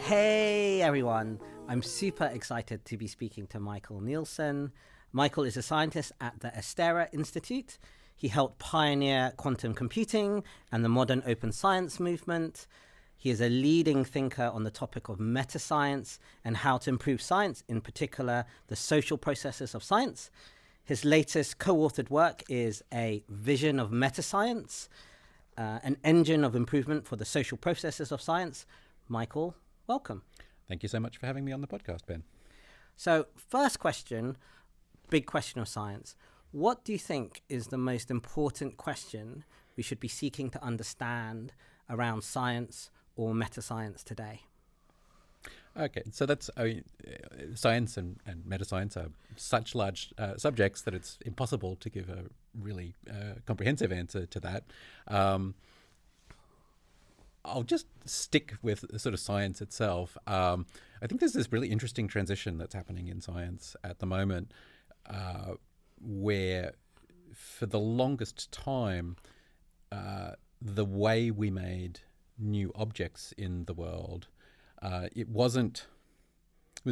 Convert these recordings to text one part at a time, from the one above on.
Hey everyone, I'm super excited to be speaking to Michael Nielsen. Michael is a scientist at the Astera Institute. He helped pioneer quantum computing and the modern open science movement. He is a leading thinker on the topic of metascience and how to improve science, in particular the social processes of science. His latest co-authored work is A Vision of Metascience, an engine of improvement for the social processes of science. Michael, welcome. Thank you so much for having me on the podcast, Ben. So, first question, big question of science. What do you think is the most important question we should be seeking to understand around science or metascience today? Okay, so that's science and metascience are such large subjects that it's impossible to give a really comprehensive answer to that. I'll just stick with sort of science itself. I think there's this really interesting transition that's happening in science at the moment where for the longest time, the way we made new objects in the world, it was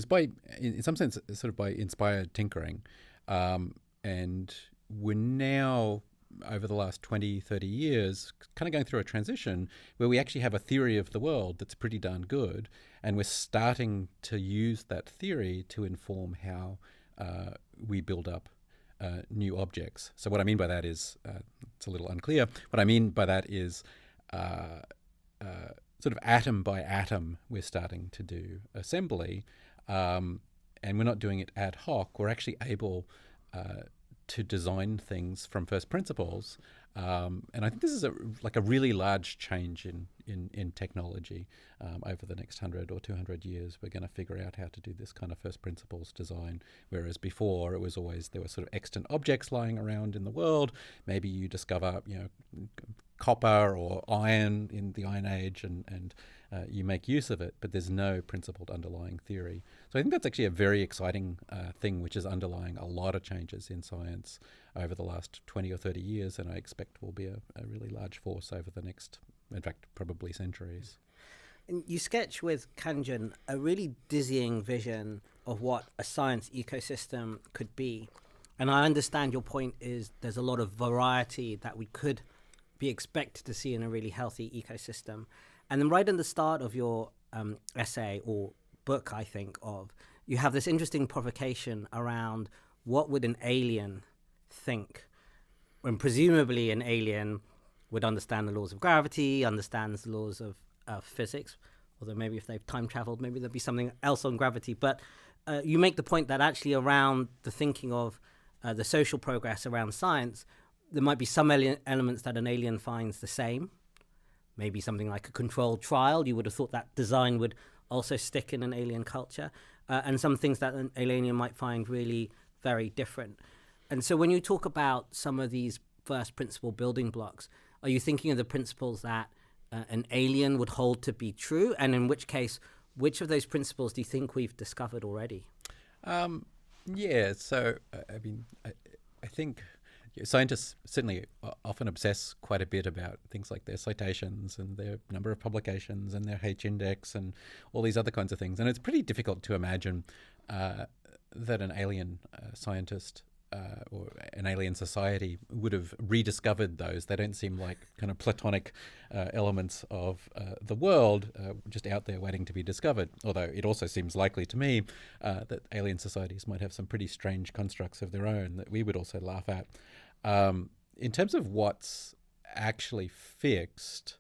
by, in some sense, sort of by inspired tinkering. And we're now, over the last 20, 30 years, kind of going through a transition where we actually have a theory of the world that's pretty darn good, and we're starting to use that theory to inform how we build up new objects. So what I mean by that is, it's a little unclear, what I mean by that is sort of atom by atom, we're starting to do assembly, and we're not doing it ad hoc. We're actually able to design things from first principles, and I think this is a really large change in technology. Over the next 100 or 200 years, we're going to figure out how to do this kind of first principles design, whereas before it was always there were sort of extant objects lying around in the world. Maybe you discover copper or iron in the Iron Age, and you make use of it, but there's no principled underlying theory. So I think that's actually a very exciting thing, which is underlying a lot of changes in science over the last 20 or 30 years, and I expect will be a really large force over the next, in fact, probably centuries. And you sketch with Kanjun a really dizzying vision of what a science ecosystem could be. And I understand your point is there's a lot of variety that we could be expected to see in a really healthy ecosystem. And then right in the start of your essay or book, I think of, you have this interesting provocation around what would an alien think, when presumably an alien would understand the laws of gravity, understands the laws of physics, although maybe if they've time traveled, maybe there'll be something else on gravity. But you make the point that actually around the thinking of the social progress around science, there might be some elements that an alien finds the same. Maybe something like a controlled trial. You would have thought that design would also stick in an alien culture. And some things that an alien might find really very different. And so when you talk about some of these first principle building blocks, are you thinking of the principles that an alien would hold to be true? And in which case, which of those principles do you think we've discovered already? Yeah, so I think scientists certainly often obsess quite a bit about things like their citations and their number of publications and their H-index and all these other kinds of things. And it's pretty difficult to imagine that an alien scientist or an alien society would have rediscovered those. They don't seem like kind of platonic elements of the world just out there waiting to be discovered. Although it also seems likely to me that alien societies might have some pretty strange constructs of their own that we would also laugh at. In terms of what's actually fixed,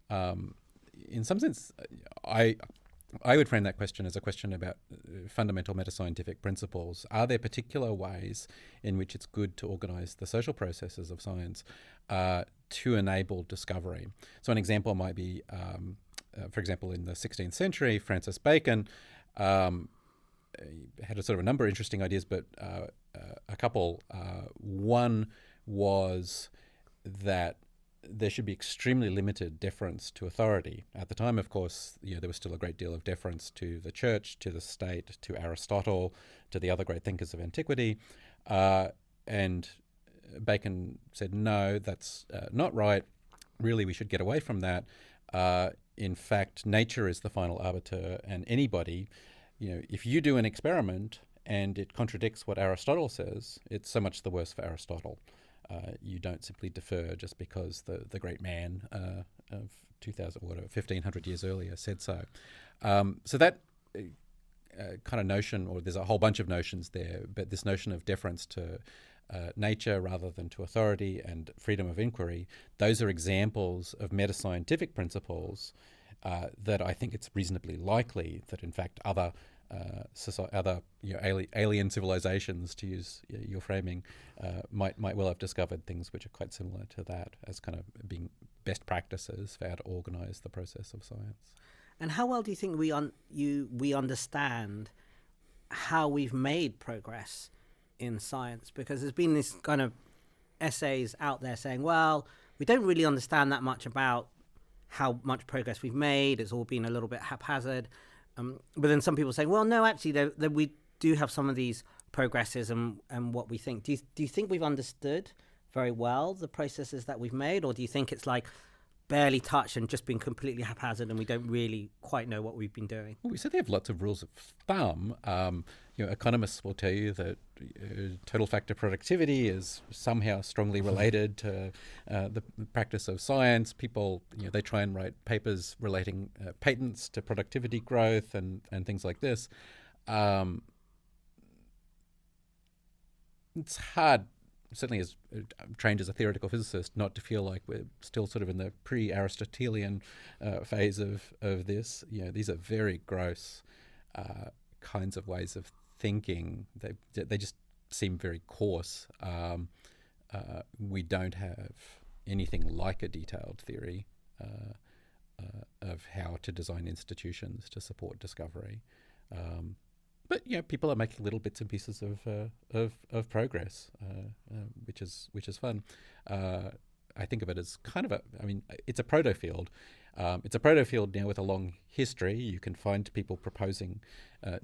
in some sense, I would frame that question as a question about fundamental metascientific principles. Are there particular ways in which it's good to organize the social processes of science to enable discovery? So an example might be, for example, in the 16th century, Francis Bacon had a sort of a number of interesting ideas, but a couple. One was that there should be extremely limited deference to authority. At the time, of course, there was still a great deal of deference to the church, to the state, to Aristotle, to the other great thinkers of antiquity. And Bacon said, no, that's not right. Really, we should get away from that. In fact, nature is the final arbiter, and anybody, if you do an experiment and it contradicts what Aristotle says, it's so much the worse for Aristotle. You don't simply defer just because the great man of 1,500 years earlier said so. So that kind of notion, or there's a whole bunch of notions there, but this notion of deference to nature rather than to authority and freedom of inquiry, those are examples of meta-scientific principles that I think it's reasonably likely that in fact other alien civilizations, to use your framing, might well have discovered things which are quite similar to that as kind of being best practices for how to organize the process of science. And how well do you think we understand how we've made progress in science? Because there's been this kind of essays out there saying, well, we don't really understand that much about how much progress we've made. It's all been a little bit haphazard. But then some people saying, well, no, actually, we do have some of these progresses and what we think. Do you think we've understood very well the processes that we've made? Or do you think it's like barely touched and just been completely haphazard and we don't really quite know what we've been doing? Well, we certainly have lots of rules of thumb. Economists will tell you that total factor productivity is somehow strongly related to the practice of science. People, they try and write papers relating patents to productivity growth and things like this. It's hard, certainly as trained as a theoretical physicist, not to feel like we're still sort of in the pre-Aristotelian phase of this. These are very gross kinds of ways of thinking. They just seem very coarse. We don't have anything like a detailed theory of how to design institutions to support discovery. But people are making little bits and pieces of progress, which is fun. I think of it as kind of it's a proto-field. It's a proto-field now with a long history. You can find people proposing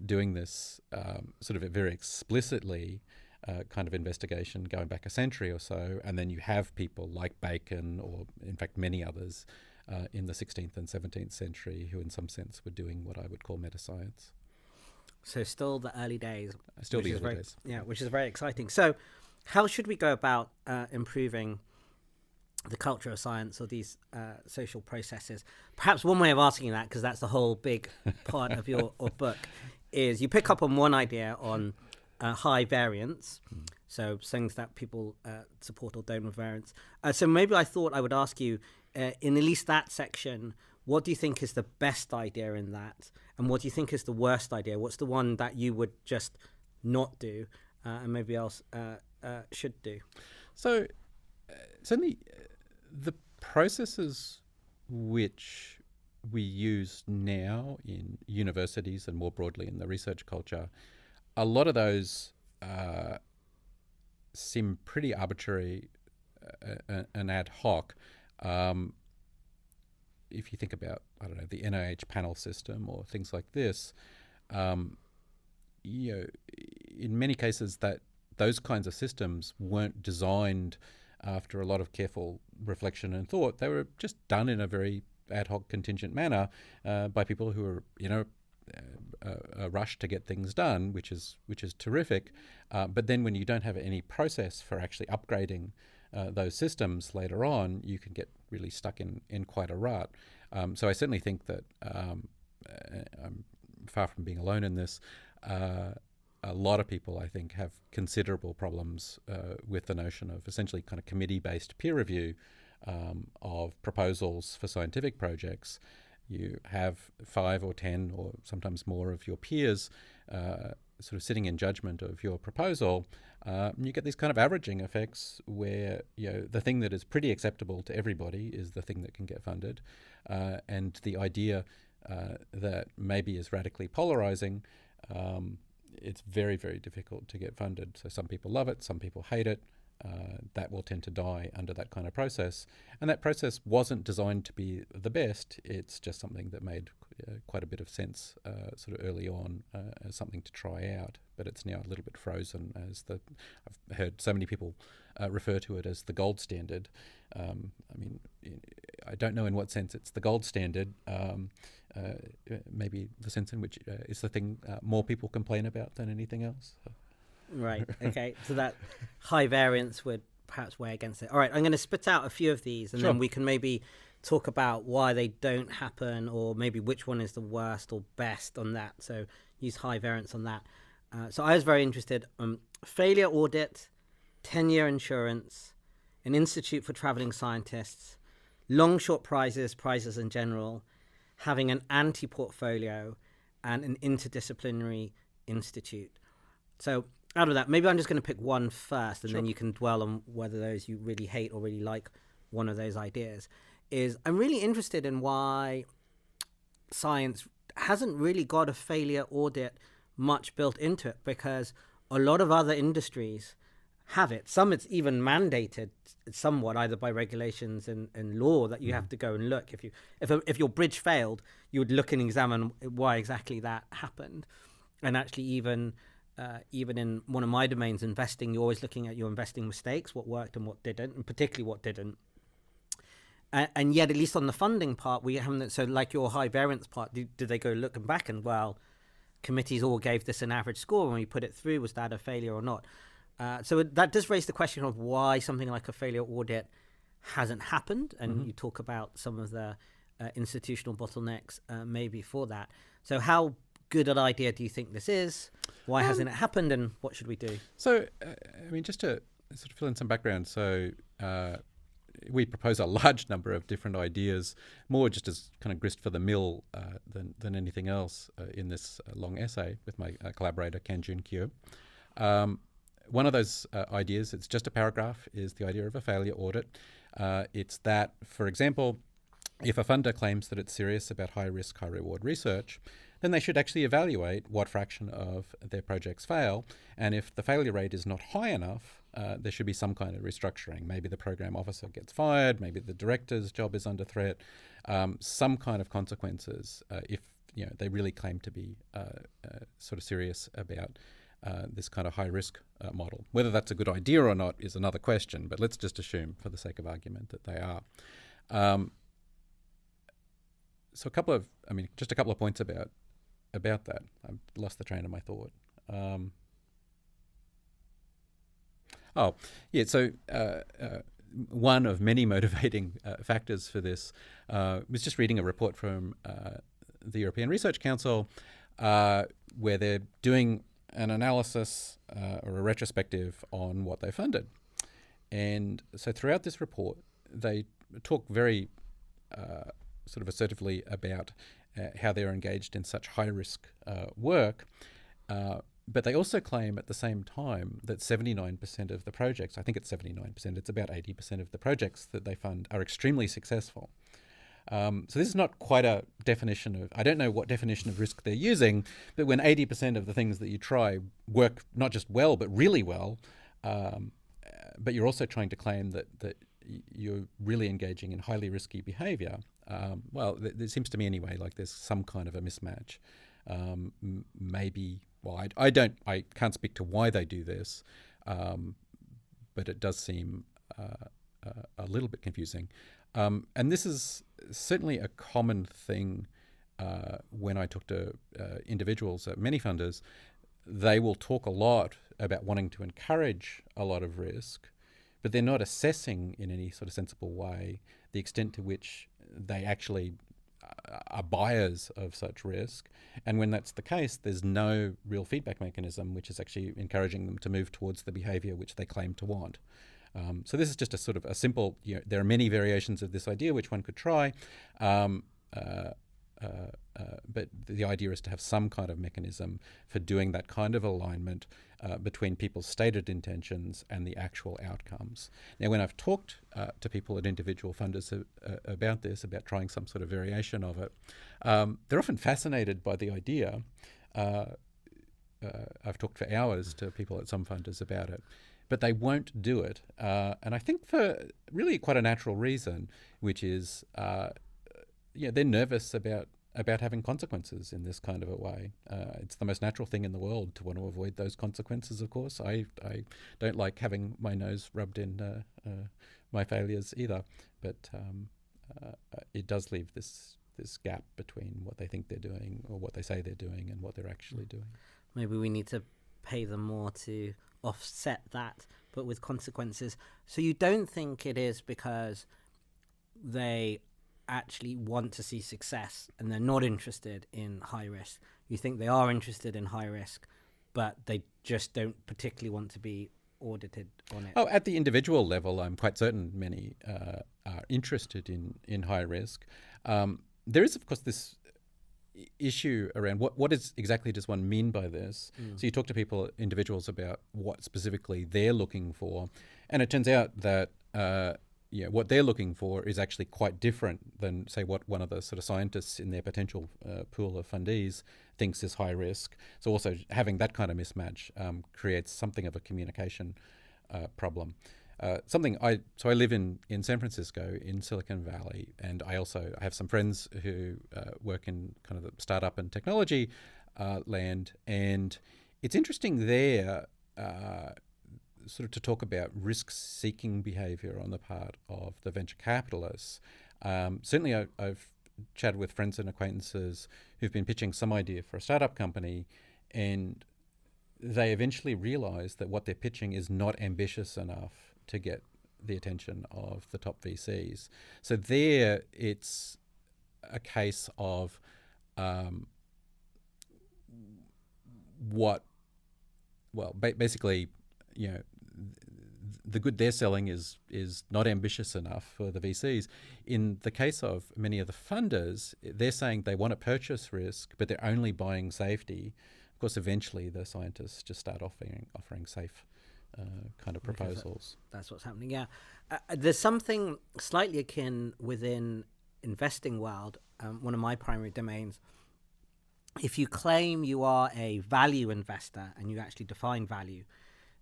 doing this sort of very explicitly kind of investigation going back a century or so, and then you have people like Bacon, or in fact many others in the 16th and 17th century who in some sense were doing what I would call meta-science. So still the early days. Still the early days. Yeah, which is very exciting. So how should we go about improving the culture of science or these social processes? Perhaps one way of asking that, because that's the whole big part of your book, is you pick up on one idea on high variance, so things that people support or don't with variance. So maybe I thought I would ask you, in at least that section, what do you think is the best idea in that? And what do you think is the worst idea? What's the one that you would just not do and maybe else should do? So certainly the processes which we use now in universities and more broadly in the research culture, a lot of those seem pretty arbitrary and ad hoc. If you think about, the NIH panel system or things like this, in many cases those kinds of systems weren't designed after a lot of careful reflection and thought. They were just done in a very ad hoc, contingent manner by people who were, a rush to get things done, which is terrific. But then when you don't have any process for actually upgrading those systems later on, you can get really stuck in quite a rut. So I certainly think that I'm far from being alone in this. A lot of people, I think, have considerable problems with the notion of essentially kind of committee-based peer review of proposals for scientific projects. You have 5 or 10 or sometimes more of your peers sort of sitting in judgment of your proposal. You get these kind of averaging effects where the thing that is pretty acceptable to everybody is the thing that can get funded, and the idea that maybe is radically polarizing, it's very, very difficult to get funded. So some people love it, some people hate it. That will tend to die under that kind of process. And that process wasn't designed to be the best. It's just something that made quite a bit of sense sort of early on as something to try out, but it's now a little bit frozen as I've heard so many people refer to it as the gold standard. I mean, I don't know in what sense it's the gold standard. Maybe the sense in which it's the thing more people complain about than anything else. Right. Okay. So that high variance would perhaps weigh against it. All right. I'm going to spit out a few of these, and then we can maybe talk about why they don't happen, or maybe which one is the worst or best on that. So use high variance on that. So I was very interested. Failure audit, 10-year insurance, an institute for traveling scientists, long short prizes in general, having an anti-portfolio, and an interdisciplinary institute. So out of that, maybe I'm just going to pick one first, and then you can dwell on whether those you really hate or really like one of those ideas. I'm really interested in why science hasn't really got a failure audit much built into it, because a lot of other industries have it. Some it's even mandated somewhat, either by regulations and law, that you have to go and look. If your bridge failed, you would look and examine why exactly that happened. And actually even in one of my domains, investing, you're always looking at your investing mistakes, what worked and what didn't, and particularly what didn't. And yet, at least on the funding part, we haven't. So like your high variance part, did they go looking back and, well, committees all gave this an average score when we put it through, was that a failure or not? So that does raise the question of why something like a failure audit hasn't happened. And you talk about some of the institutional bottlenecks maybe for that. So how good an idea do you think this is? Why hasn't it happened, and what should we do? So, I mean, just to sort of fill in some background. So we propose a large number of different ideas, more just as kind of grist for the mill than anything else in this long essay with my collaborator, Kanjun Qiu. One of those ideas, it's just a paragraph, is the idea of a failure audit. It's that, for example, if a funder claims that it's serious about high-risk, high-reward research, then they should actually evaluate what fraction of their projects fail. And if the failure rate is not high enough, there should be some kind of restructuring. Maybe the program officer gets fired, maybe the director's job is under threat, some kind of consequences if they really claim to be sort of serious about this kind of high-risk model. Whether that's a good idea or not is another question, but let's just assume for the sake of argument that they are. So just a couple of points about that. I've lost the train of my thought. So one of many motivating factors for this was just reading a report from the European Research Council where they're doing an analysis or a retrospective on what they funded. And so throughout this report, they talk very sort of assertively about how they're engaged in such high-risk work. But they also claim at the same time that 79% of the projects, I think it's 79%, it's about 80% of the projects that they fund are extremely successful. So this is not quite a definition of, I don't know what definition of risk they're using, but when 80% of the things that you try work not just well, but really well, but you're also trying to claim that you're really engaging in highly risky behavior, it seems to me anyway like there's some kind of a mismatch. I can't speak to why they do this, but it does seem a little bit confusing. And this is certainly a common thing when I talk to individuals at many funders. They will talk a lot about wanting to encourage a lot of risk, but they're not assessing in any sort of sensible way the extent to which they actually are buyers of such risk. And when that's the case, there's no real feedback mechanism which is actually encouraging them to move towards the behavior which they claim to want. So this is just a sort of a simple, there are many variations of this idea which one could try, but the idea is to have some kind of mechanism for doing that kind of alignment between people's stated intentions and the actual outcomes. Now, when I've talked to people at individual funders about this, about trying some sort of variation of it, they're often fascinated by the idea. I've talked for hours to people at some funders about it, but they won't do it. And I think for really quite a natural reason, which is, they're nervous about about having consequences in this kind of a way. It's the most natural thing in the world to want to avoid those consequences, of course. I don't like having my nose rubbed in my failures either, but it does leave this gap between what they think they're doing or what they say they're doing and what they're actually doing. Maybe we need to pay them more to offset that, but with consequences. So you don't think it is because they actually want to see success and they're not interested in high risk? You think they are interested in high risk, but they just don't particularly want to be audited on it? Oh, at the individual level, I'm quite certain many are interested in high risk. There is, of course, this issue around what exactly does one mean by this. So you talk to individuals about what specifically they're looking for, and it turns out that what they're looking for is actually quite different than, say, what one of the sort of scientists in their potential pool of fundees thinks is high risk. So also having that kind of mismatch creates something of a communication problem. I live in San Francisco, in Silicon Valley, and I have some friends who work in kind of the startup and technology land, and it's interesting there sort of to talk about risk-seeking behaviour on the part of the venture capitalists. Certainly I've chatted with friends and acquaintances who've been pitching some idea for a startup company, and they eventually realise that what they're pitching is not ambitious enough to get the attention of the top VCs. So there it's a case of basically, the good they're selling is not ambitious enough for the VCs. In the case of many of the funders, they're saying they want to purchase risk, but they're only buying safety. Of course, eventually the scientists just start offering safe kind of proposals. That's what's happening, yeah. There's something slightly akin within investing world, one of my primary domains. If you claim you are a value investor and you actually define value,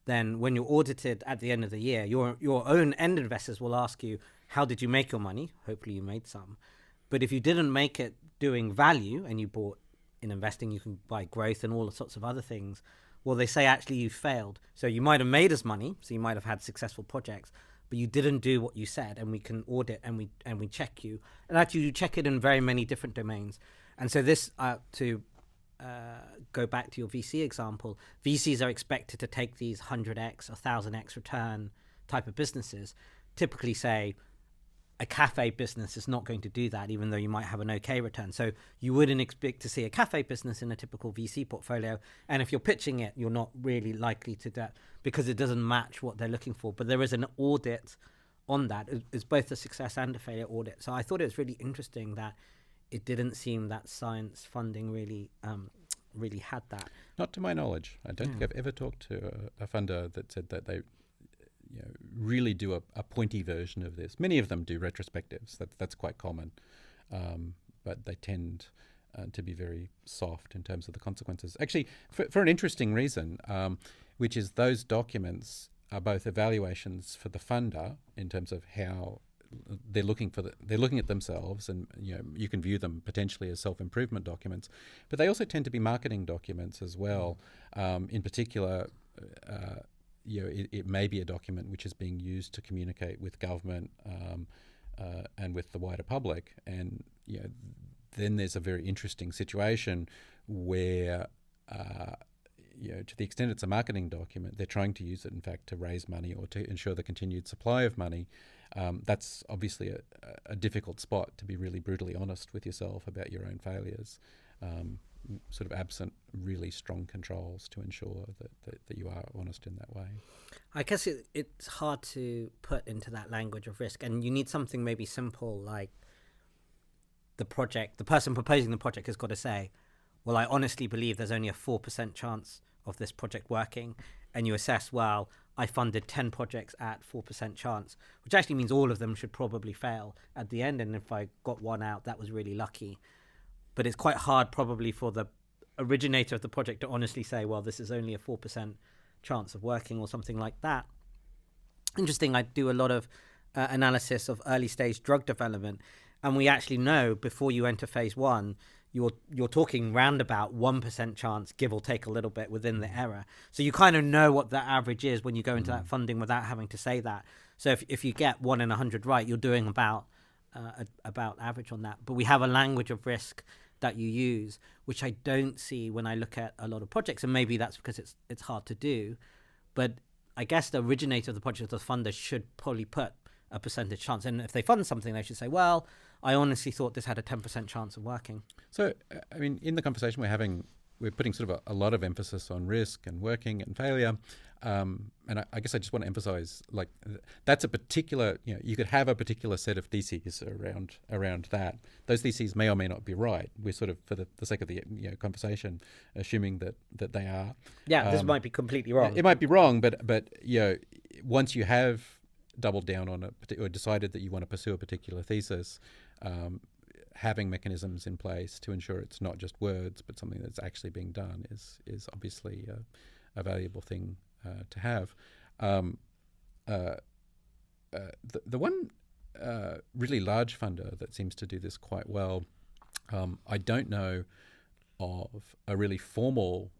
then when you're audited at the end of the year, your own end investors will ask you, how did you make your money? Hopefully you made some. But if you didn't make it doing value and you bought in investing, you can buy growth and all sorts of other things. Well, they say actually you failed. So you might have made us money, so you might have had successful projects, but you didn't do what you said, and we can audit and we check you. And actually you check it in very many different domains. And so this, to go back to your VC example, VCs are expected to take these 100x or 1000x return type of businesses. Typically say a cafe business is not going to do that, even though you might have an okay return. So you wouldn't expect to see a cafe business in a typical VC portfolio. And if you're pitching it, you're not really likely to do that because it doesn't match what they're looking for. But there is an audit on that. It's both a success and a failure audit. So I thought it was really interesting that it didn't seem that science funding really had that. Not to my knowledge. I don't think I've ever talked to a funder that said that they really do a pointy version of this. Many of them do retrospectives. That's quite common. But they tend to be very soft in terms of the consequences. Actually, for an interesting reason, which is those documents are both evaluations for the funder in terms of how they're looking at themselves, and you can view them potentially as self-improvement documents, but they also tend to be marketing documents as well. In particular, it may be a document which is being used to communicate with government and with the wider public, and then there's a very interesting situation where to the extent it's a marketing document, they're trying to use it, in fact, to raise money or to ensure the continued supply of money. That's obviously a difficult spot to be really brutally honest with yourself about your own failures, sort of absent really strong controls to ensure that you are honest in that way. I guess it's hard to put into that language of risk, and you need something maybe simple like the person proposing the project has got to say, well, I honestly believe there's only a 4% chance of this project working, and you assess, well, I funded 10 projects at 4% chance, which actually means all of them should probably fail at the end, and if I got one out, that was really lucky. But it's quite hard probably for the originator of the project to honestly say, well, this is only a 4% chance of working or something like that. Interesting, I do a lot of analysis of early stage drug development, And we actually know before you enter phase one, you're talking round about 1% chance, give or take a little bit within the error. So you kind of know what the average is when you go into that funding without having to say that. So if you get 1 in 100 right, you're doing about average on that. But we have a language of risk that you use, which I don't see when I look at a lot of projects, and maybe that's because it's hard to do. But I guess the originator of the project, the funder, should probably put a percentage chance. And if they fund something, they should say, well, I honestly thought this had a 10% chance of working. So, I mean, in the conversation we're having, we're putting sort of a lot of emphasis on risk and working and failure. And I guess I just want to emphasize, like, that's a particular, you could have a particular set of theses around that. Those theses may or may not be right. We're sort of, for the sake of the conversation, assuming that they are. Yeah, this might be completely wrong. It might be wrong, but once you have doubled down on it or decided that you want to pursue a particular thesis, having mechanisms in place to ensure it's not just words but something that's actually being done is obviously a valuable thing to have. The one really large funder that seems to do this quite well, I don't know of a really formal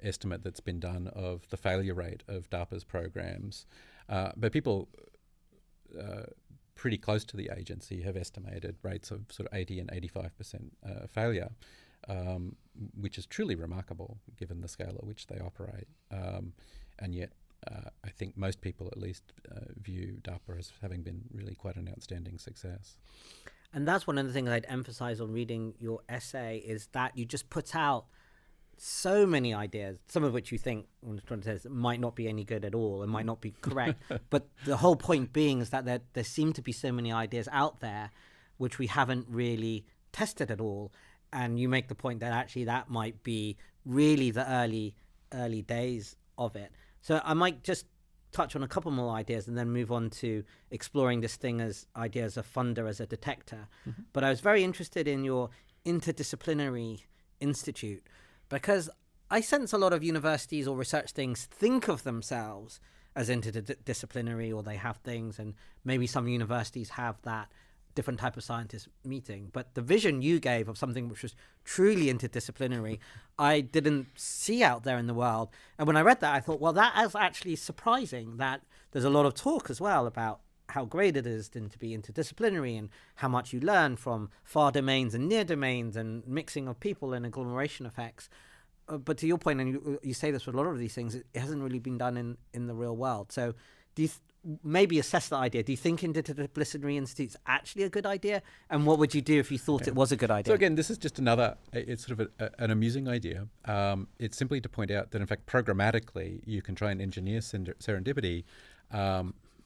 estimate that's been done of the failure rate of DARPA's programs, but people pretty close to the agency have estimated rates of sort of 80 and 85% failure, which is truly remarkable given the scale at which they operate. And yet, I think most people at least view DARPA as having been really quite an outstanding success. And that's one of the things I'd emphasize on reading your essay, is that you just put out so many ideas, some of which you think might not be any good at all and might not be correct. But the whole point being is that there seem to be so many ideas out there which we haven't really tested at all. And you make the point that actually that might be really the early days of it. So I might just touch on a couple more ideas and then move on to exploring this thing as ideas of funder as a detector. Mm-hmm. But I was very interested in your Interdisciplinary Institute, because I sense a lot of universities or research things think of themselves as interdisciplinary, or they have things, and maybe some universities have that different type of scientist meeting. But the vision you gave of something which was truly interdisciplinary, I didn't see out there in the world. And when I read that, I thought, well, that is actually surprising, that there's a lot of talk as well about how great it is to be interdisciplinary and how much you learn from far domains and near domains and mixing of people and agglomeration effects. But to your point, and you say this with a lot of these things, it hasn't really been done in the real world. So do you maybe assess that idea? Do you think Interdisciplinary Institute's actually a good idea? And what would you do if you thought it was a good idea? So again, this is just it's sort of an amusing idea. It's simply to point out that, in fact, programmatically, you can try and engineer serendipity.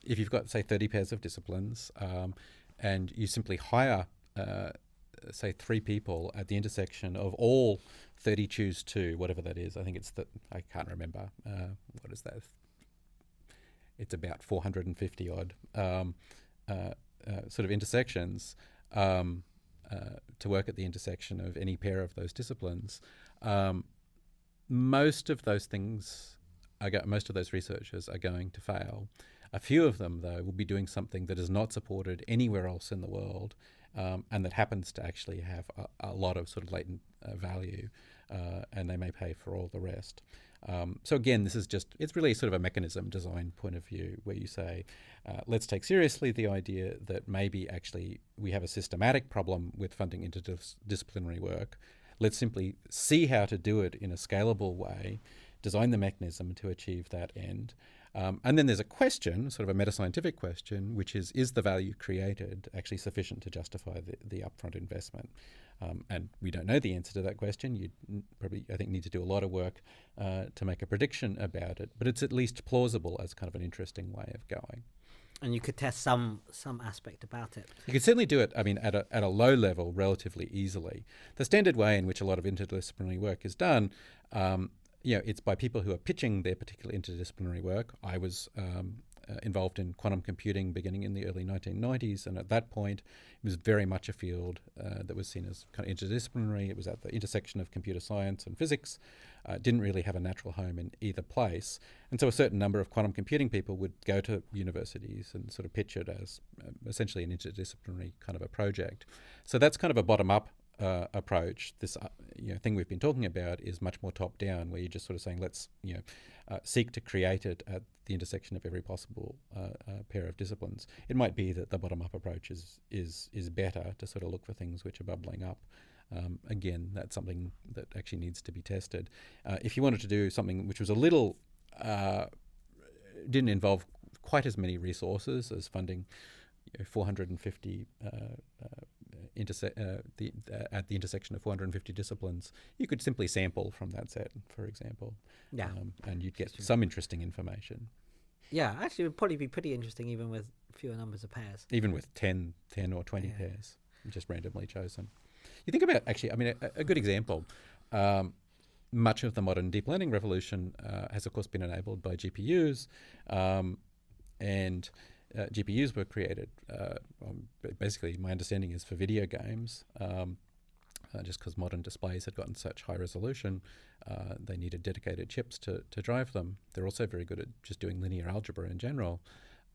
If you've got, say, 30 pairs of disciplines, and you simply hire, say, 3 people at the intersection of all 30 choose 2, whatever that is. I think it's I can't remember. What is that? It's about 450 odd sort of intersections to work at the intersection of any pair of those disciplines. Most of those researchers are going to fail. A few of them, though, will be doing something that is not supported anywhere else in the world, and that happens to actually have a lot of sort of latent value, and they may pay for all the rest. So again, it's really sort of a mechanism design point of view, where you say, let's take seriously the idea that maybe actually we have a systematic problem with funding interdisciplinary work. Let's simply see how to do it in a scalable way, design the mechanism to achieve that end. And then there's a question, sort of a metascientific question, which is the value created actually sufficient to justify the upfront investment? And we don't know the answer to that question. You probably, I think, need to do a lot of work to make a prediction about it, but it's at least plausible as kind of an interesting way of going. And you could test some aspect about it. You could certainly do it, I mean, at a low level relatively easily. The standard way in which a lot of interdisciplinary work is done, it's by people who are pitching their particular interdisciplinary work. I was involved in quantum computing beginning in the early 1990s, and at that point it was very much a field that was seen as kind of interdisciplinary. It was at the intersection of computer science and physics. Didn't really have a natural home in either place, and so a certain number of quantum computing people would go to universities and sort of pitch it as essentially an interdisciplinary kind of a project. So that's kind of a bottom-up approach. This thing we've been talking about is much more top-down, where you're just sort of saying, let's seek to create it at the intersection of every possible pair of disciplines. It might be that the bottom-up approach is better to sort of look for things which are bubbling up. Again, that's something that actually needs to be tested. If you wanted to do something which was a little didn't involve quite as many resources as funding 450 at the intersection of 450 disciplines, you could simply sample from that set, for example, and you'd get some interesting information. Yeah, actually, it would probably be pretty interesting even with fewer numbers of pairs. Even with 10 or 20 pairs, just randomly chosen. You think about, actually, I mean, a good example, much of the modern deep learning revolution has, of course, been enabled by GPUs, and GPUs were created, basically, my understanding is for video games, just because modern displays had gotten such high resolution, they needed dedicated chips to drive them. They're also very good at just doing linear algebra in general.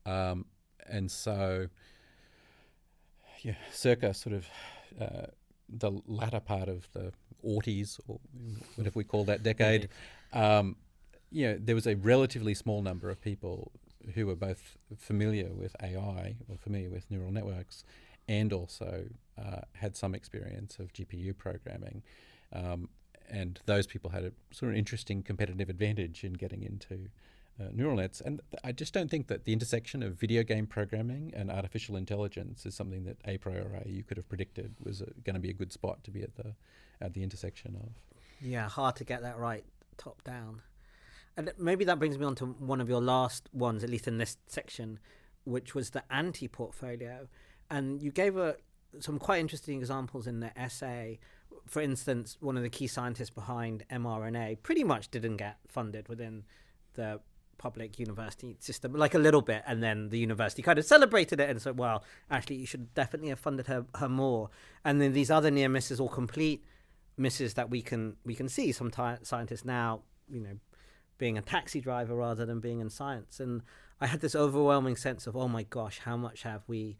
And so, circa sort of the latter part of the '80s, or whatever we call that decade, there was a relatively small number of people who were both familiar with AI or familiar with neural networks, and also had some experience of GPU programming. And those people had a sort of interesting competitive advantage in getting into neural nets. And I just don't think that the intersection of video game programming and artificial intelligence is something that a priori you could have predicted was going to be a good spot to be at the intersection of. Yeah, hard to get that right top down. And maybe that brings me on to one of your last ones, at least in this section, which was the anti-portfolio. And you gave some quite interesting examples in the essay. For instance, one of the key scientists behind mRNA pretty much didn't get funded within the public university system, like a little bit, and then the university kind of celebrated it and said, well, actually, you should definitely have funded her more. And then these other near misses or complete misses that we can see. Some scientists now, being a taxi driver rather than being in science. And I had this overwhelming sense of, oh my gosh, how much have we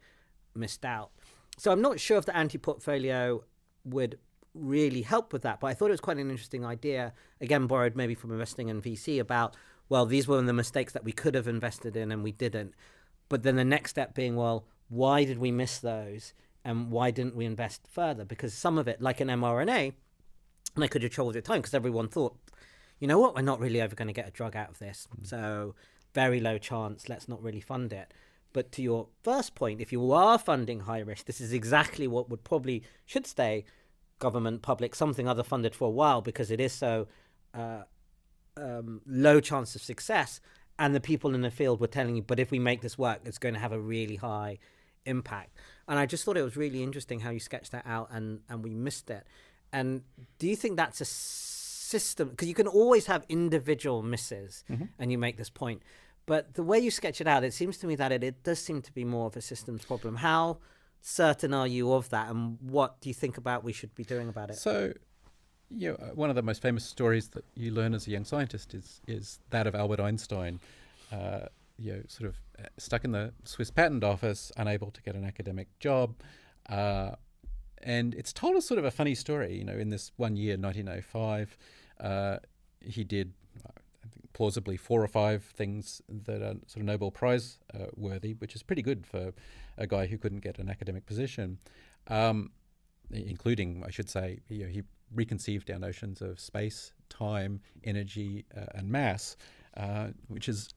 missed out? So I'm not sure if the anti-portfolio would really help with that, but I thought it was quite an interesting idea, again, borrowed maybe from investing in VC, about, well, these were the mistakes that we could have invested in and we didn't. But then the next step being, well, why did we miss those? And why didn't we invest further? Because some of it, like an mRNA, and I could have troubled at the time because everyone thought, you know what, we're not really ever going to get a drug out of this. So very low chance, let's not really fund it. But to your first point, if you are funding high risk, this is exactly what should stay government, public, something other funded for a while, because it is so low chance of success. And the people in the field were telling you, but if we make this work, it's going to have a really high impact. And I just thought it was really interesting how you sketched that out, and we missed it. And do you think that's a system? Because you can always have individual misses, and you make this point. But the way you sketch it out, it seems to me that it does seem to be more of a systems problem. How certain are you of that, and what do you think about we should be doing about it? So, one of the most famous stories that you learn as a young scientist is that of Albert Einstein, sort of stuck in the Swiss patent office, unable to get an academic job. And it's told as sort of a funny story. In this one year, 1905, he did, I think, plausibly 4 or 5 things that are sort of Nobel Prize worthy, which is pretty good for a guy who couldn't get an academic position, including, I should say, he reconceived our notions of space, time, energy, and mass, which is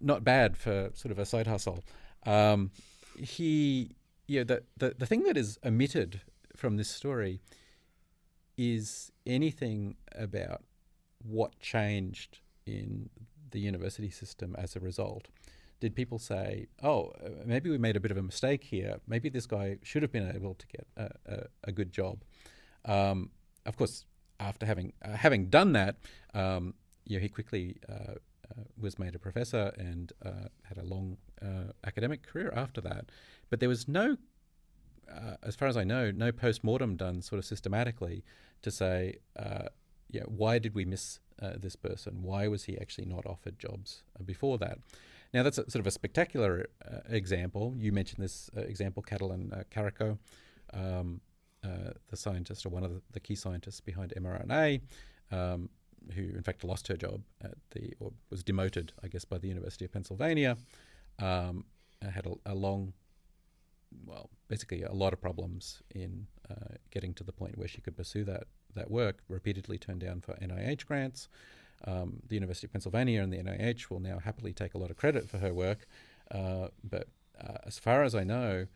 not bad for sort of a side hustle. The thing that is omitted from this story is anything about what changed in the university system as a result. Did people say, oh, maybe we made a bit of a mistake here. Maybe this guy should have been able to get a good job. Of course, after having done that, he quickly was made a professor and had a long academic career after that. But there was no, as far as I know, no post-mortem done sort of systematically to say, why did we miss this person? Why was he actually not offered jobs before that? Now, that's sort of a spectacular example. You mentioned this example, Catalin Carrico, the scientist, or one of the key scientists behind mRNA, who in fact lost her job or was demoted, I guess, by the University of Pennsylvania, had a long, basically a lot of problems in getting to the point where she could pursue that work, repeatedly turned down for NIH grants. The University of Pennsylvania and the NIH will now happily take a lot of credit for her work, but as far as I know,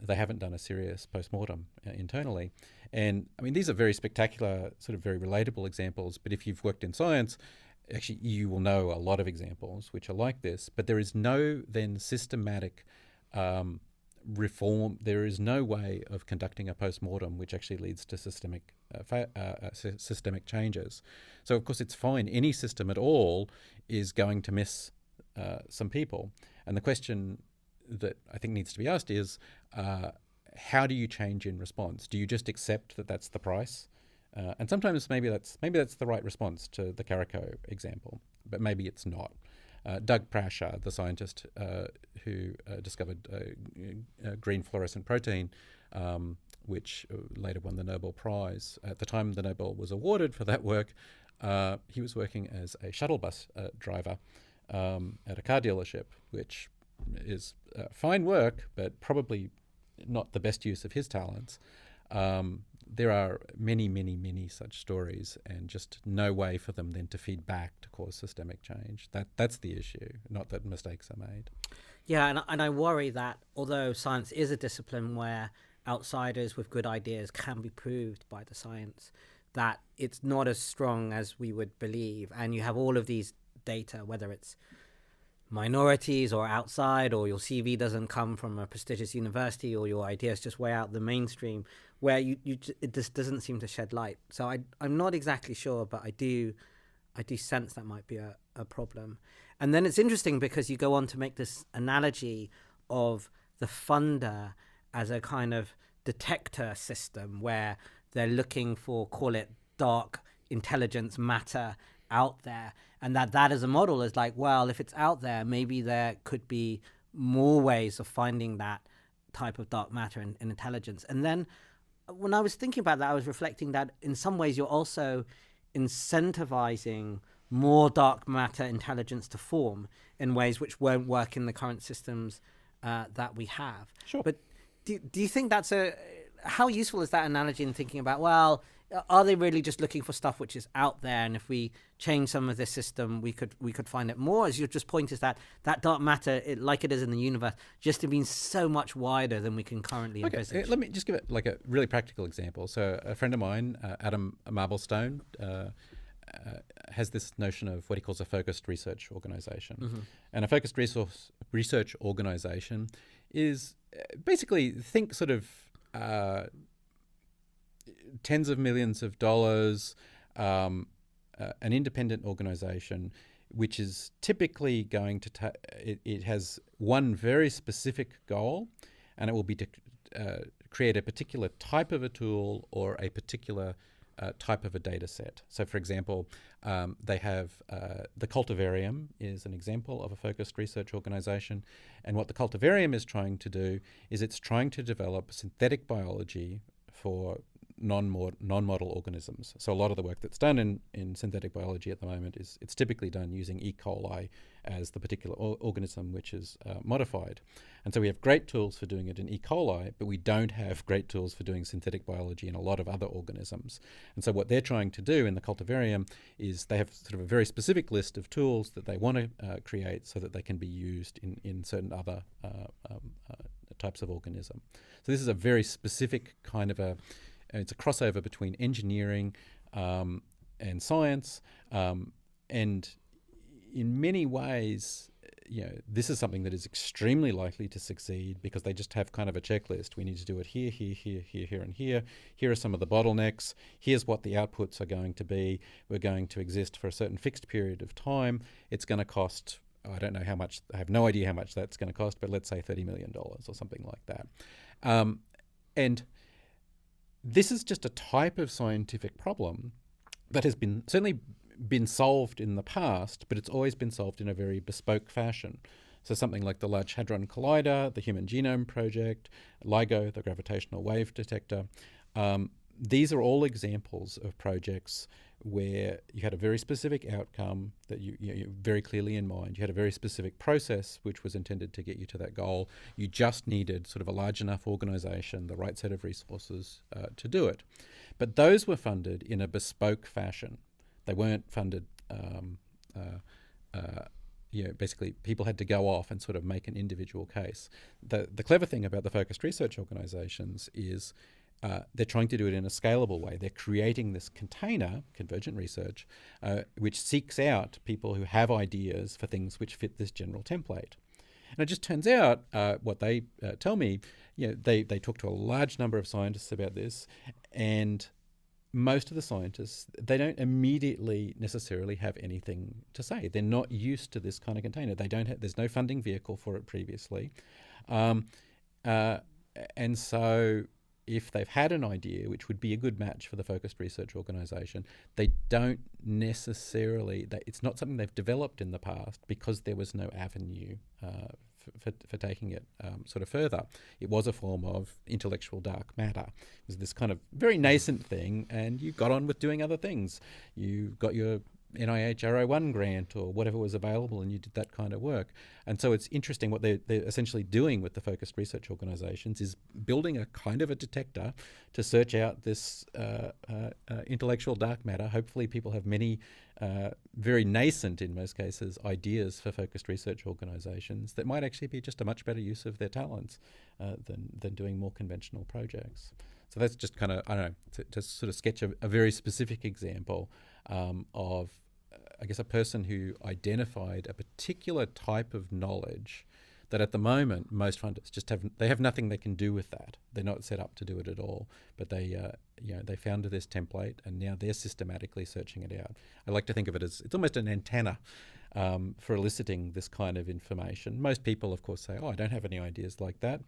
they haven't done a serious post-mortem internally. And I mean, these are very spectacular, sort of very relatable examples, but if you've worked in science, actually you will know a lot of examples which are like this, but there is no then systematic reform. There is no way of conducting a post-mortem which actually leads to systemic changes. So of course it's fine, any system at all is going to miss some people. And the question that I think needs to be asked is, how do you change in response? Do you just accept that that's the price? And sometimes maybe that's the right response to the Carrico example, but maybe it's not. Doug Prasher, the scientist who discovered green fluorescent protein, which later won the Nobel Prize. At the time the Nobel was awarded for that work, he was working as a shuttle bus driver at a car dealership, which is fine work, but probably not the best use of his talents. There are many, many, many such stories, and just no way for them then to feed back to cause systemic change. That's the issue, not that mistakes are made. Yeah, and I worry that although science is a discipline where outsiders with good ideas can be proved by the science, that it's not as strong as we would believe. And you have all of these data, whether it's minorities or outside, or your CV doesn't come from a prestigious university, or your ideas just way out the mainstream, where it just doesn't seem to shed light. So I'm not exactly sure, but I do sense that might be a problem. And then it's interesting because you go on to make this analogy of the funder as a kind of detector system where they're looking for, call it dark intelligence matter out there, and that as a model is like, well, if it's out there, maybe there could be more ways of finding that type of dark matter in intelligence. And then when I was thinking about that, I was reflecting that in some ways you're also incentivizing more dark matter intelligence to form in ways which won't work in the current systems that we have. Sure. But do you think how useful is that analogy in thinking about, well, are they really just looking for stuff which is out there, and if we change some of this system, we could find it more? As your just point is that dark matter, like it is in the universe, just to be so much wider than we can currently envisage. Let me just give it like a really practical example. So a friend of mine, Adam Marblestone, has this notion of what he calls a focused research organization. Mm-hmm. And a focused research organization is basically, think sort of tens of millions of dollars, an independent organization, which is typically going to it has one very specific goal, and it will be to create a particular type of a tool or a particular type of a data set. So, for example, they have the Cultivarium is an example of a focused research organization, and what the Cultivarium is trying to do is it's trying to develop synthetic biology for non-model organisms. So a lot of the work that's done in synthetic biology at the moment it's typically done using E. coli as the particular organism which is modified. And so we have great tools for doing it in E. coli, but we don't have great tools for doing synthetic biology in a lot of other organisms. And so what they're trying to do in the Cultivarium is they have sort of a very specific list of tools that they want to create so that they can be used in certain other types of organism. So this is a very specific kind of it's a crossover between engineering and science, and in many ways this is something that is extremely likely to succeed because they just have kind of a checklist. We need to do it here, here, here, here, here, and here. Here are some of the bottlenecks. Here's what the outputs are going to be. We're going to exist for a certain fixed period of time. It's going to cost, I don't know how much, I have no idea how much that's going to cost, but let's say $30 million or something like that. And this is just a type of scientific problem that has certainly been solved in the past, but it's always been solved in a very bespoke fashion. So something like the Large Hadron Collider, the Human Genome Project, LIGO, the gravitational wave detector. These are all examples of projects where you had a very specific outcome that you very clearly in mind. You had a very specific process which was intended to get you to that goal. You just needed sort of a large enough organisation, the right set of resources to do it. But those were funded in a bespoke fashion. They weren't funded, basically people had to go off and sort of make an individual case. The clever thing about the focused research organisations is they're trying to do it in a scalable way. They're creating this container, convergent research, which seeks out people who have ideas for things which fit this general template. And it just turns out, what they tell me, they talk to a large number of scientists about this, and most of the scientists, they don't immediately necessarily have anything to say. They're not used to this kind of container. There's no funding vehicle for it previously. And so if they've had an idea which would be a good match for the focused research organisation, they don't necessarily, it's not something they've developed in the past because there was no avenue for taking it sort of further. It was a form of intellectual dark matter. It was this kind of very nascent thing, and you got on with doing other things. You got your NIH R01 grant or whatever was available, and you did that kind of work. And so it's interesting what they're essentially doing with the focused research organisations is building a kind of a detector to search out this intellectual dark matter. Hopefully people have many very nascent, in most cases, ideas for focused research organisations that might actually be just a much better use of their talents than doing more conventional projects. So that's just kind of, I don't know, to sort of sketch a very specific example of, I guess, a person who identified a particular type of knowledge that at the moment most funders just have nothing they can do with that. They're not set up to do it at all, but they found this template and now they're systematically searching it out. I like to think of it as it's almost an antenna for eliciting this kind of information. Most people, of course, say, "Oh, I don't have any ideas like that,"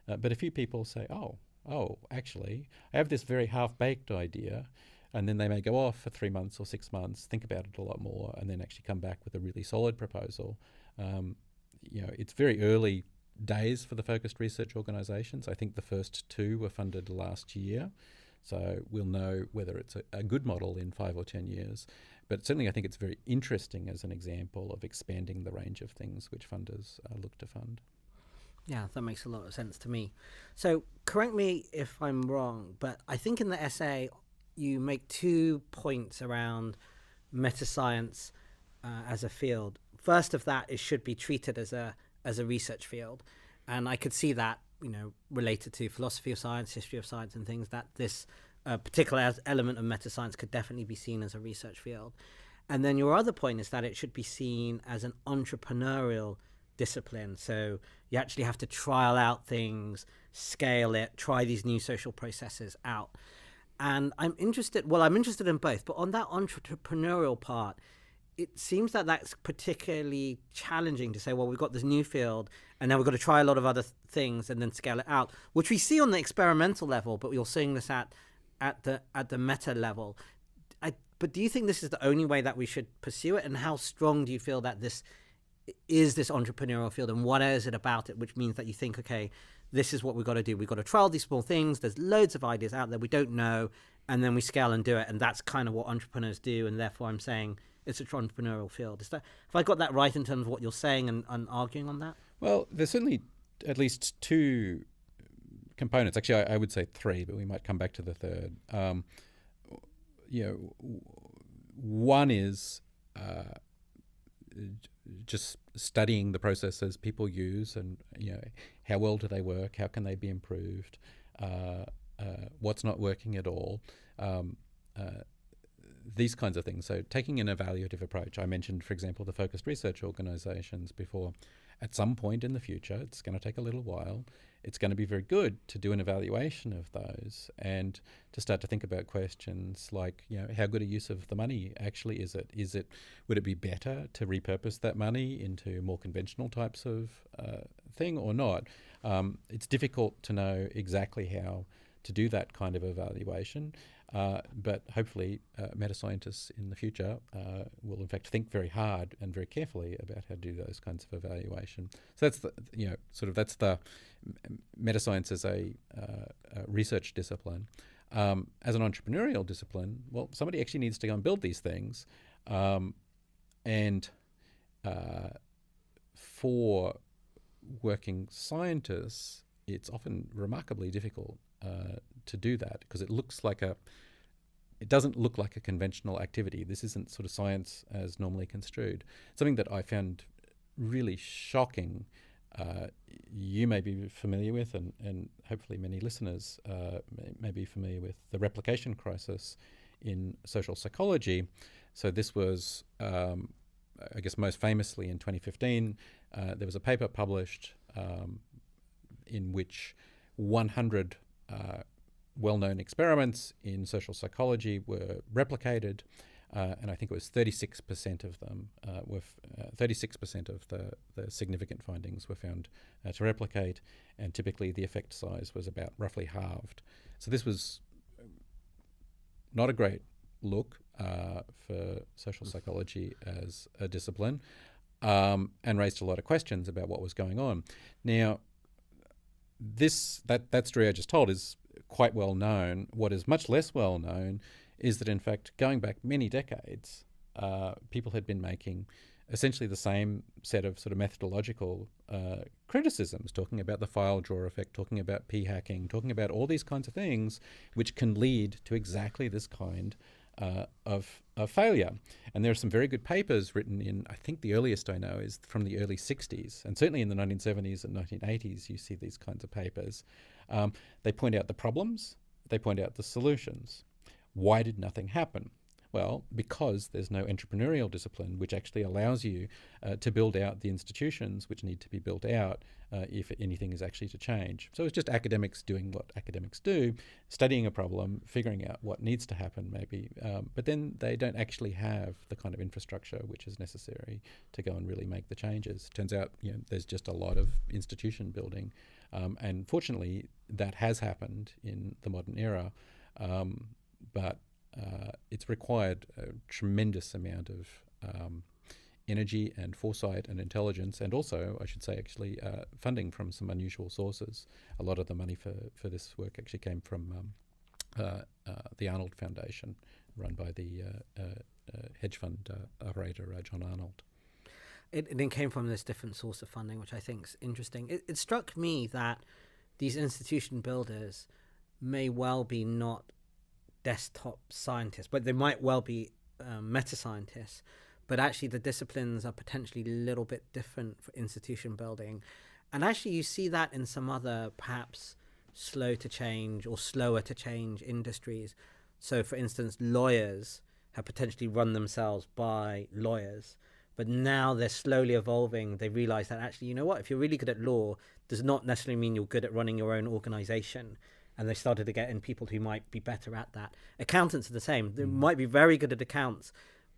but a few people say, "Oh, actually, I have this very half-baked idea." And then they may go off for 3 months or 6 months, think about it a lot more, and then actually come back with a really solid proposal. It's very early days for the focused research organisations. I think the first 2 were funded last year. So we'll know whether it's a good model in 5 or 10 years. But certainly I think it's very interesting as an example of expanding the range of things which funders look to fund. Yeah, that makes a lot of sense to me. So correct me if I'm wrong, but I think in the essay you make 2 points around metascience as a field. First of that, it should be treated as a research field, and I could see that related to philosophy of science, history of science, and things, that this particular element of metascience could definitely be seen as a research field. And then your other point is that it should be seen as an entrepreneurial discipline. So you actually have to trial out things, scale it, try these new social processes out. And I'm interested in both, but on that entrepreneurial part, it seems that that's particularly challenging to say, well, we've got this new field and now we've got to try a lot of other things and then scale it out, which we see on the experimental level, but you're seeing this at the meta level. But do you think this is the only way that we should pursue it? And how strong do you feel that this is, this entrepreneurial field, and what is it about it which means that you think, okay, this is what we've got to do. We've got to trial these small things. There's loads of ideas out there we don't know, and then we scale and do it. And that's kind of what entrepreneurs do. And therefore, I'm saying it's an entrepreneurial field. Have I got that right in terms of what you're saying and arguing on that? Well, there's certainly at least 2 components. Actually, I would say 3, but we might come back to the third. One is just studying the processes people use, and how well do they work, how can they be improved, what's not working at all. these kinds of things. So taking an evaluative approach. I mentioned, for example, the focused research organizations before. At some point in the future, it's going to take a little while, it's going to be very good to do an evaluation of those and to start to think about questions like, how good a use of the money actually is it? Would it be better to repurpose that money into more conventional types of thing or not? It's difficult to know exactly how to do that kind of evaluation, but hopefully meta-scientists in the future will in fact think very hard and very carefully about how to do those kinds of evaluation. So that's that's the meta-science as a research discipline. As an entrepreneurial discipline, well, somebody actually needs to go and build these things, and for working scientists, it's often remarkably difficult to do that because it doesn't look like a conventional activity. This isn't sort of science as normally construed. Something that I found really shocking, you may be familiar with, and hopefully many listeners may be familiar with, the replication crisis in social psychology. So this was, I guess most famously in 2015, there was a paper published in which 100 well-known experiments in social psychology were replicated, and I think it was 36% of them 36% of the significant findings were found to replicate, and typically the effect size was about roughly halved. So this was not a great look for social psychology as a discipline, and raised a lot of questions about what was going on. Now, that story I just told is quite well known. What is much less well known is that, in fact, going back many decades, people had been making essentially the same set of sort of methodological criticisms, talking about the file drawer effect, talking about p-hacking, talking about all these kinds of things, which can lead to exactly this kind of failure. And there are some very good papers written in, I think the earliest I know is from the early 60s, and certainly in the 1970s and 1980s you see these kinds of papers. They point out the problems, they point out the solutions. Why did nothing happen? Well, because there's no entrepreneurial discipline which actually allows you to build out the institutions which need to be built out if anything is actually to change. So it's just academics doing what academics do, studying a problem, figuring out what needs to happen maybe, but then they don't actually have the kind of infrastructure which is necessary to go and really make the changes. Turns out there's just a lot of institution building, and fortunately that has happened in the modern era, but it's required a tremendous amount of energy and foresight and intelligence, and also, I should say, actually funding from some unusual sources. A lot of the money for this work actually came from the Arnold Foundation, run by the hedge fund operator John Arnold. It came from this different source of funding, which I think is interesting. It struck me that these institution builders may well be not desktop scientists, but they might well be meta-scientists, but actually the disciplines are potentially a little bit different for institution building. And actually you see that in some other perhaps slow to change or slower to change industries. So for instance, lawyers have potentially run themselves by lawyers, but now they're slowly evolving. They realize that actually, if you're really good at law, does not necessarily mean you're good at running your own organization. And they started to get in people who might be better at that. Accountants are the same. They might be very good at accounts.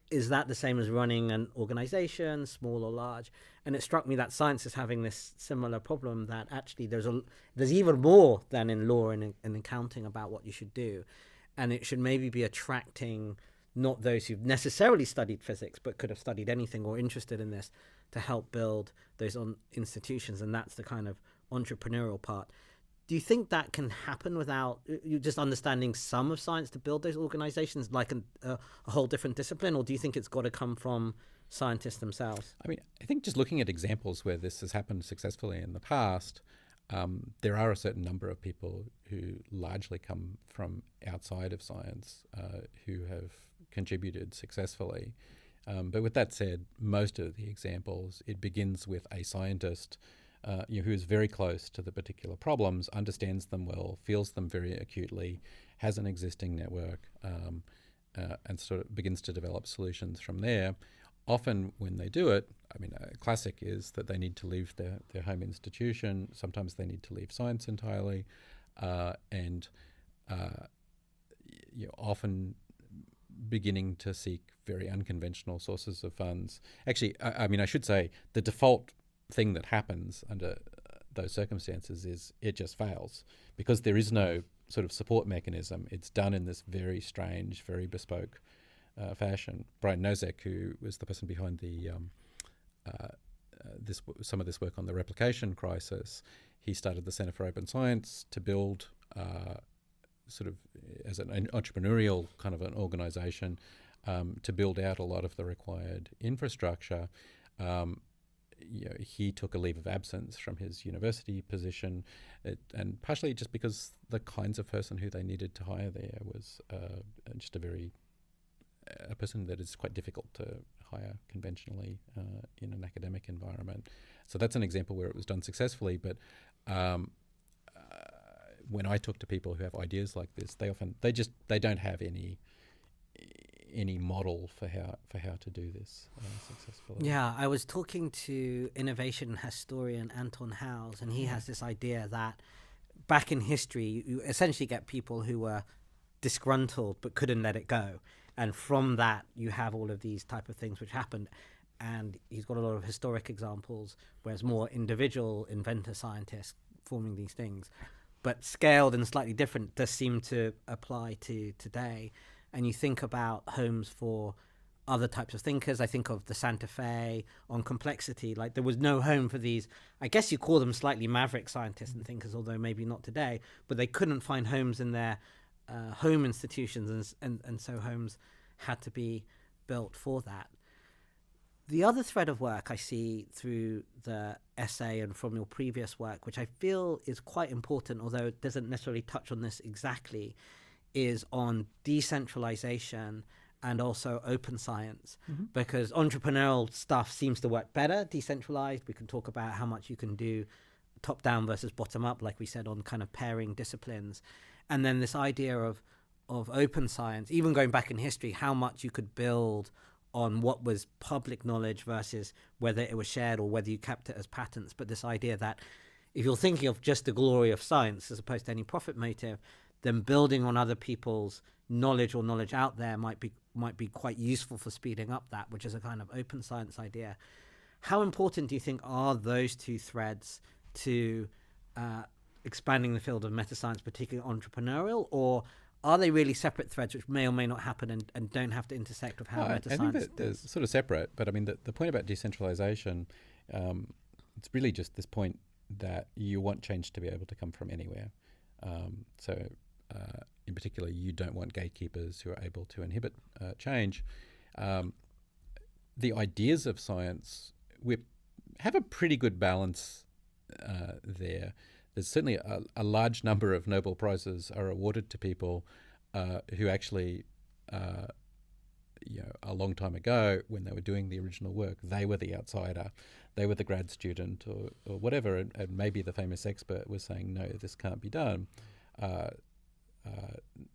Is that the same as running an organization, small or large? And it struck me that science is having this similar problem, that actually there's even more than in law and in accounting about what you should do. And it should maybe be attracting not those who've necessarily studied physics, but could have studied anything or interested in this, to help build those institutions. And that's the kind of entrepreneurial part. Do you think that can happen without you just understanding some of science to build those organizations, like a whole different discipline? Or do you think it's got to come from scientists themselves? I mean, I think just looking at examples where this has happened successfully in the past, there are a certain number of people who largely come from outside of science who have contributed successfully. But with that said, most of the examples, it begins with a scientist who is very close to the particular problems, understands them well, feels them very acutely, has an existing network, and sort of begins to develop solutions from there. Often when they do it, I mean, a classic is that they need to leave their home institution. Sometimes they need to leave science entirely, and often beginning to seek very unconventional sources of funds. Actually, I mean, I should say the default thing that happens under those circumstances is it just fails because there is no sort of support mechanism. It's done in this very strange, very bespoke fashion. Brian Nosek, who was the person behind the some of this work on the replication crisis, he started the Centre for Open Science to build sort of as an entrepreneurial kind of an organisation to build out a lot of the required infrastructure. He took a leave of absence from his university position, and partially just because the kinds of person who they needed to hire there was just a person that is quite difficult to hire conventionally in an academic environment. So that's an example where it was done successfully. But when I talk to people who have ideas like this, they don't have any model for how to do this successfully. Yeah, I was talking to innovation historian Anton Howes, and he has this idea that back in history, you essentially get people who were disgruntled but couldn't let it go. And from that, you have all of these type of things which happened. And he's got a lot of historic examples where it's more individual inventor scientists forming these things. But scaled and slightly different does seem to apply to today. And you think about homes for other types of thinkers. I think of the Santa Fe on complexity. Like there was no home for these, I guess you call them slightly maverick scientists and thinkers, although maybe not today, but they couldn't find homes in their home institutions, and so homes had to be built for that. The other thread of work I see through the essay and from your previous work, which I feel is quite important, although it doesn't necessarily touch on this exactly, is on decentralization and also open science, because entrepreneurial stuff seems to work better decentralized. We can talk about how much you can do top down versus bottom up, like we said, on kind of pairing disciplines. And then this idea of open science, even going back in history, how much you could build on what was public knowledge versus whether it was shared or whether you kept it as patents. But this idea that if you're thinking of just the glory of science as opposed to any profit motive, then building on other people's knowledge or knowledge out there might be quite useful for speeding up that, which is a kind of open science idea. How important do you think are those two threads to expanding the field of metascience, particularly entrepreneurial, or are they really separate threads which may or may not happen and don't have to intersect with how metascience? I think that they're sort of separate, but I mean the point about decentralization, it's really just this point that you want change to be able to come from anywhere. In particular, you don't want gatekeepers who are able to inhibit change. The ideas of science, we have a pretty good balance there. There's certainly a large number of Nobel Prizes are awarded to people who actually, a long time ago when they were doing the original work, they were the outsider, they were the grad student or whatever, and maybe the famous expert was saying, no, this can't be done.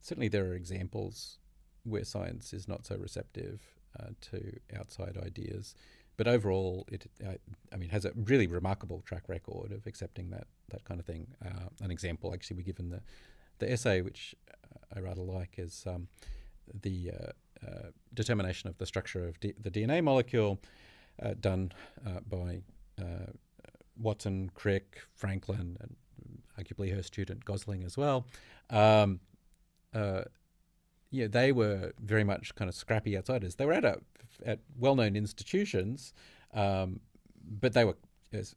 Certainly there are examples where science is not so receptive to outside ideas. But overall, it has a really remarkable track record of accepting that kind of thing. An example, actually, we give in the essay, which I rather like, is the determination of the structure of the DNA molecule done by Watson, Crick, Franklin, and arguably her student Gosling as well. They were very much kind of scrappy outsiders. They were at well-known institutions, but they were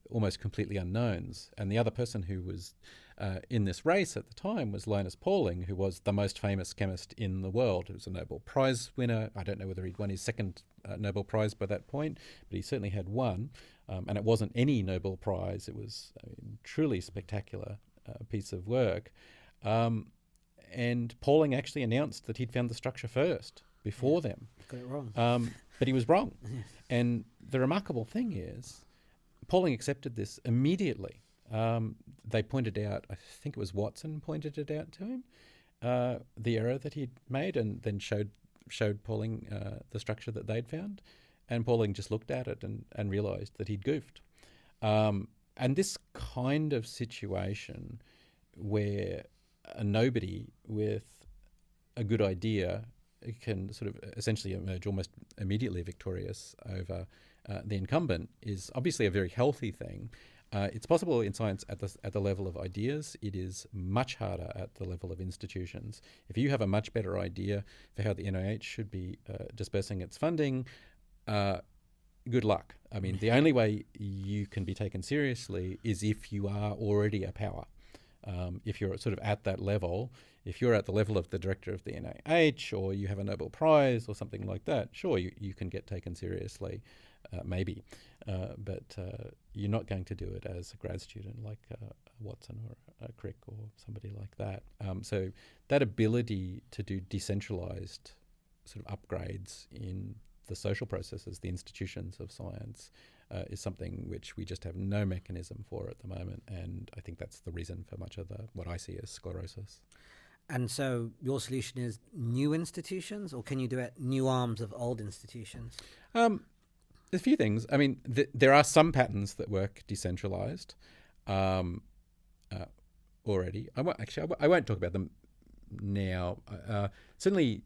almost completely unknowns. And the other person who was in this race at the time was Linus Pauling, who was the most famous chemist in the world. He was a Nobel Prize winner. I don't know whether he'd won his second Nobel Prize by that point, but he certainly had one. And it wasn't any Nobel Prize. It was a truly spectacular piece of work. And Pauling actually announced that he'd found the structure first, before them. Got it wrong. But he was wrong. And the remarkable thing is, Pauling accepted this immediately. They pointed out, I think it was Watson pointed it out to him, the error that he'd made, and then showed showed Pauling the structure that they'd found, and Pauling just looked at it and realised that he'd goofed. And this kind of situation where a nobody with a good idea can sort of essentially emerge almost immediately victorious over the incumbent is obviously a very healthy thing. It's possible in science at the level of ideas. It is much harder at the level of institutions. If you have a much better idea for how the NIH should be dispersing its funding, good luck. I mean, the only way you can be taken seriously is if you are already a power. If you're sort of at that level, if you're at the level of the director of the NIH or you have a Nobel Prize or something like that, sure, you can get taken seriously, maybe. But you're not going to do it as a grad student like Watson or a Crick or somebody like that. So that ability to do decentralized sort of upgrades in the social processes, the institutions of science, is something which we just have no mechanism for at the moment, and I think that's the reason for much of what I see as sclerosis. And so your solution is new institutions, or can you do it new arms of old institutions? A few things. I mean, there are some patterns that work decentralized already. I won't talk about them now. Certainly.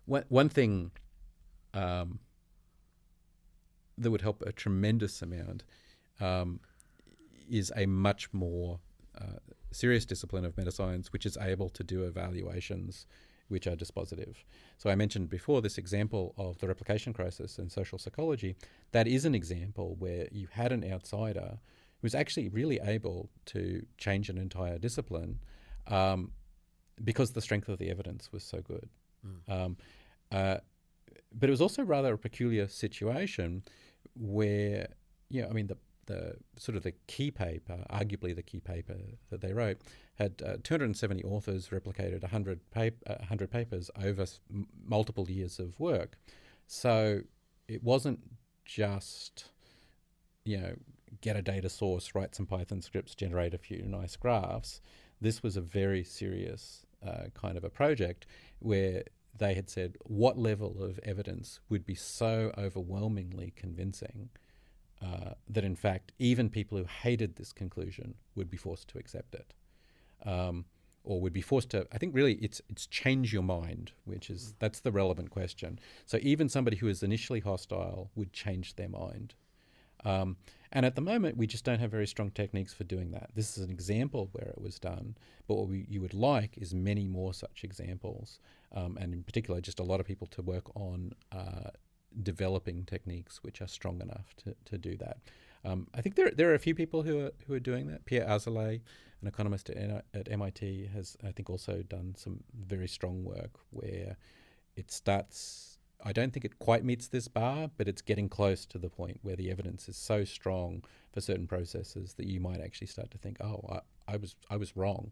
One thing that would help a tremendous amount is a much more serious discipline of metascience, which is able to do evaluations which are dispositive. So I mentioned before this example of the replication crisis in social psychology. That is an example where you had an outsider who was actually really able to change an entire discipline because the strength of the evidence was so good. But it was also rather a peculiar situation where, I mean, the sort of the key paper, arguably the key paper that they wrote, had 270 authors replicated 100 papers over multiple years of work. So it wasn't just, get a data source, write some Python scripts, generate a few nice graphs. This was a very serious kind of a project where they had said what level of evidence would be so overwhelmingly convincing that in fact even people who hated this conclusion would be forced to accept it, or would be forced to. I think really it's change your mind, that's the relevant question. So even somebody who is initially hostile would change their mind. And at the moment, we just don't have very strong techniques for doing that. This is an example where it was done, but what you would like is many more such examples, and in particular, just a lot of people to work on developing techniques which are strong enough to do that. I think there are a few people who are doing that. Pierre Azoulay, an economist at MIT, has, I think, also done some very strong work where it starts. I don't think it quite meets this bar, but it's getting close to the point where the evidence is so strong for certain processes that you might actually start to think, I was wrong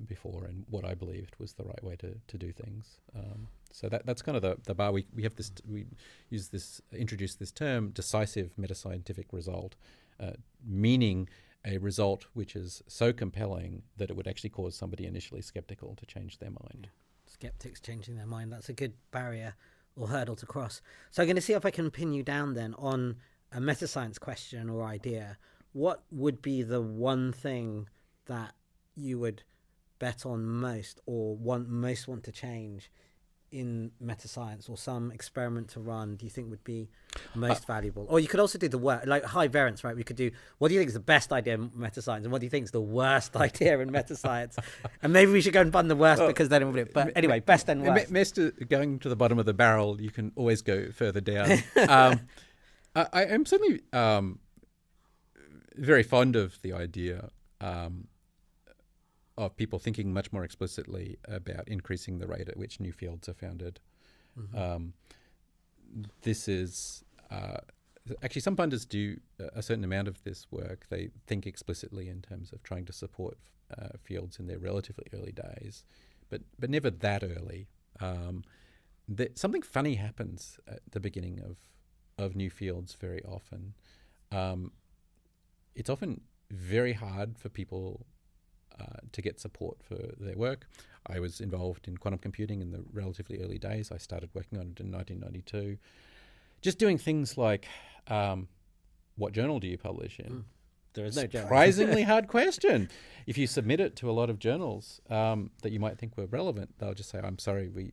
before, and what I believed was the right way to do things. So that's kind of the bar. We have this. We introduce this term, decisive metascientific result, meaning a result which is so compelling that it would actually cause somebody initially skeptical to change their mind. Skeptics changing their mind. That's a good barrier or hurdle to cross. So I'm going to see if I can pin you down then on a metascience question or idea. What would be the one thing that you would bet on most or most want to change in metascience, or some experiment to run do you think would be most valuable? Or you could also do the worst, like high variance, right? We could do, what do you think is the best idea in metascience, and what do you think is the worst idea in metascience? And maybe we should go and fund the worst, because then it would. But anyway, best and worst. Going to the bottom of the barrel, you can always go further down. I am certainly very fond of the idea of people thinking much more explicitly about increasing the rate at which new fields are founded. Mm-hmm. This is actually, some funders do a certain amount of this work. They think explicitly in terms of trying to support fields in their relatively early days, but never that early. Something funny happens at the beginning of new fields very often. It's often very hard for people to get support for their work. I was involved in quantum computing in the relatively early days. I started working on it in 1992. Just doing things like, what journal do you publish in? There is no journal. Surprisingly hard question. If you submit it to a lot of journals that you might think were relevant, they'll just say, "I'm sorry,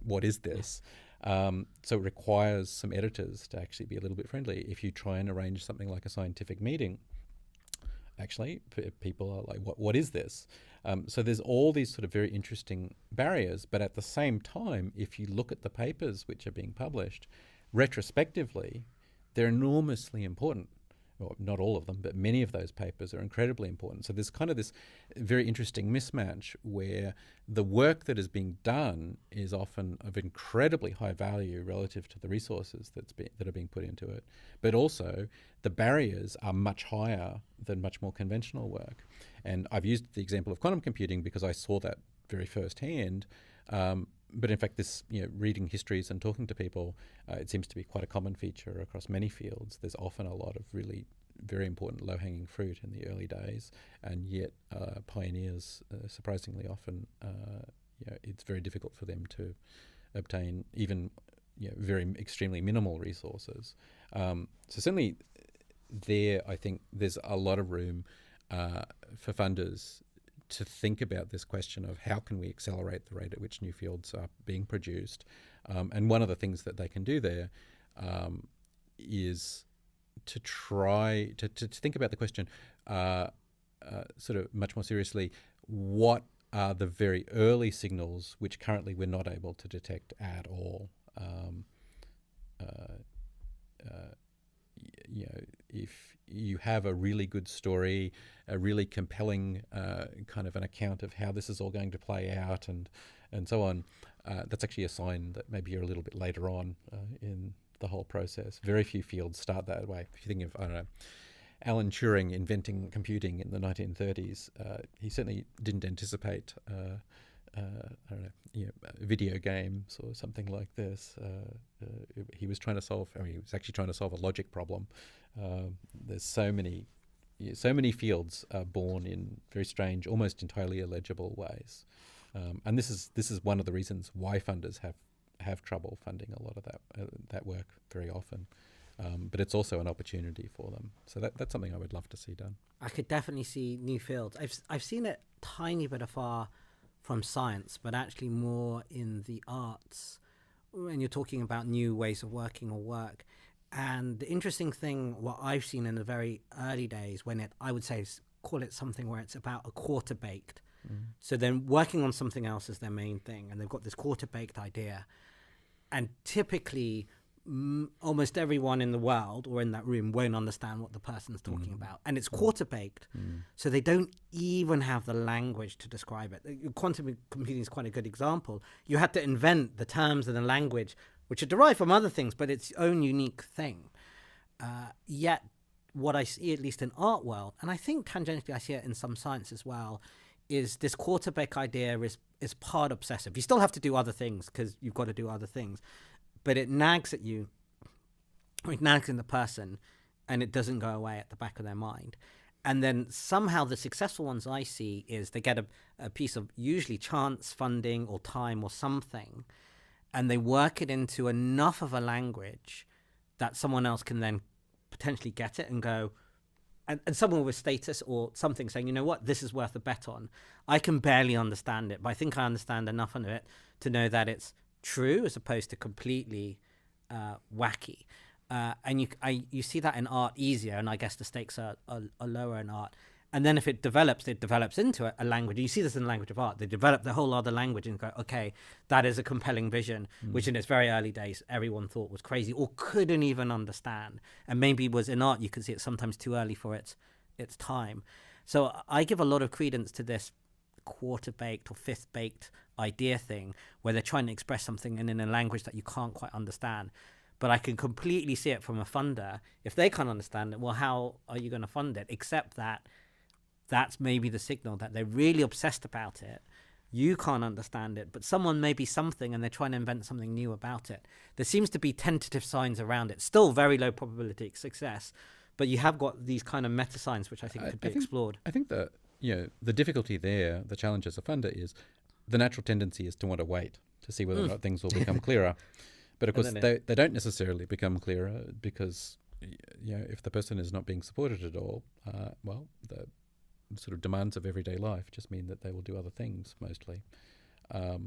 what is this?" So it requires some editors to actually be a little bit friendly. If you try and arrange something like a scientific meeting, actually, people are like, what is this? So there's all these sort of very interesting barriers, but at the same time, if you look at the papers which are being published, retrospectively, they're enormously important. Well, not all of them, but many of those papers are incredibly important. So there's kind of this very interesting mismatch where the work that is being done is often of incredibly high value relative to the resources that are being put into it, but also the barriers are much higher than much more conventional work. And I've used the example of quantum computing because I saw that very firsthand. But in fact, this, reading histories and talking to people, it seems to be quite a common feature across many fields. There's often a lot of really very important low-hanging fruit in the early days, and yet pioneers, surprisingly often, it's very difficult for them to obtain even very extremely minimal resources. So certainly there, I think there's a lot of room for funders to think about this question of how can we accelerate the rate at which new fields are being produced. And one of the things that they can do there is to try to think about the question sort of much more seriously, what are the very early signals which currently we're not able to detect at all? If you have a really good story, a really compelling kind of an account of how this is all going to play out and so on, that's actually a sign that maybe you're a little bit later on in the whole process. Very few fields start that way. If you think of, I don't know, Alan Turing inventing computing in the 1930s, he certainly didn't anticipate video games or something like this. He was trying to solve. He was actually trying to solve a logic problem. There's so many fields are born in very strange, almost entirely illegible ways, and this is one of the reasons why funders have trouble funding a lot of that work very often. But it's also an opportunity for them. So that's something I would love to see done. I could definitely see new fields. I've seen it tiny bit afar from science, but actually more in the arts when you're talking about new ways of working or work. And the interesting thing, what I've seen in the very early days, when I would say call it something where it's about a quarter baked. So then working on something else is their main thing, and they've got this quarter baked idea. And typically almost everyone in the world or in that room won't understand what the person's talking about, and it's quarter baked, so they don't even have the language to describe it. Quantum computing is quite a good example. You had to invent the terms and the language which are derived from other things, but it's its own unique thing. Yet what I see, at least in art world, and I think tangentially I see it in some science as well, is this quarter baked idea is part obsessive. You still have to do other things because you've got to do other things, but it nags at you, or it nags in the person, and it doesn't go away at the back of their mind. And then somehow the successful ones I see is they get a piece of usually chance funding or time or something, and they work it into enough of a language that someone else can then potentially get it and go, and someone with status or something saying, you know what, this is worth a bet on. I can barely understand it, but I think I understand enough of it to know that it's true as opposed to completely wacky. And you see that in art easier, and I guess the stakes are lower in art. And then if it develops into a language. You see this in the language of art. They develop the whole other language and go, okay, that is a compelling vision, which in its very early days everyone thought was crazy or couldn't even understand. And maybe was in art, you could see it sometimes too early for its time. So I give a lot of credence to this quarter-baked or fifth-baked idea thing where they're trying to express something and in a language that you can't quite understand. But I can completely see it from a funder. If they can't understand it, well, how are you going to fund it? Except that's maybe the signal that they're really obsessed about it. You can't understand it, but someone may be something and they're trying to invent something new about it. There seems to be tentative signs around it. Still very low probability of success, but you have got these kind of meta signs which I think could be explored. I think that the difficulty there, the challenge as a funder is the natural tendency is to want to wait to see whether or not things will become clearer. But of course, they don't necessarily become clearer because, if the person is not being supported at all, the sort of demands of everyday life just mean that they will do other things mostly. So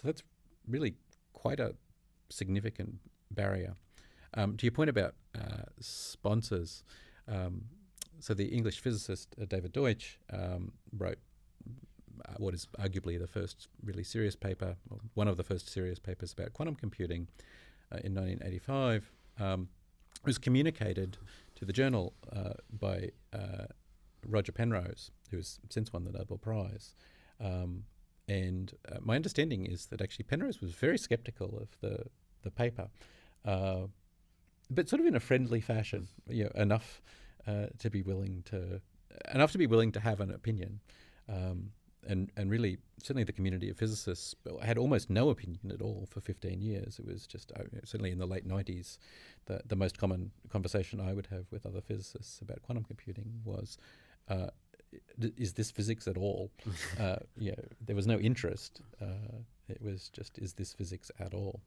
that's really quite a significant barrier. To your point about sponsors, so the English physicist David Deutsch wrote what is arguably the first really serious paper, or one of the first serious papers about quantum computing in 1985. It was communicated to the journal by Roger Penrose, who has since won the Nobel Prize. And my understanding is that actually Penrose was very skeptical of the paper, but sort of in a friendly fashion, enough to be willing to have an opinion. And really, certainly the community of physicists had almost no opinion at all for 15 years. It was just, certainly in the late 90s, the most common conversation I would have with other physicists about quantum computing was, is this physics at all? There was no interest. It was just, is this physics at all?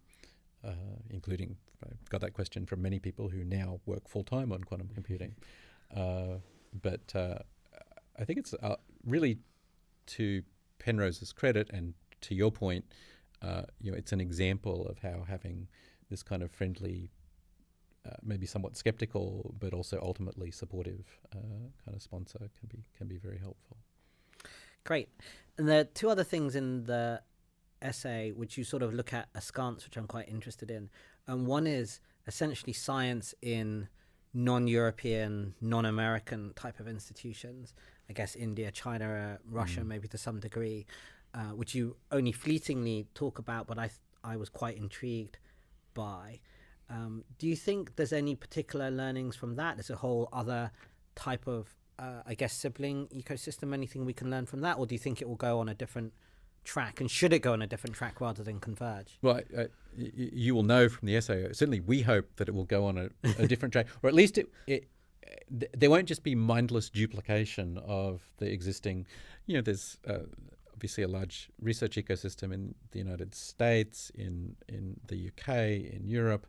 Including, I got that question from many people who now work full-time on quantum computing. But I think it's really, to Penrose's credit and to your point, it's an example of how having this kind of friendly, maybe somewhat skeptical, but also ultimately supportive kind of sponsor can be very helpful. Great. And there are two other things in the essay which you sort of look at askance, which I'm quite interested in. And one is essentially science in non-European, non-American type of institutions. I guess India, China, Russia, maybe to some degree, which you only fleetingly talk about, but I was quite intrigued by. Do you think there's any particular learnings from that? There's a whole other type of, sibling ecosystem, anything we can learn from that? Or do you think it will go on a different track? And should it go on a different track rather than converge? Well, you will know from the essay, certainly we hope that it will go on a different track, or at least there won't just be mindless duplication of the existing, there's obviously a large research ecosystem in the United States, in the UK, in Europe,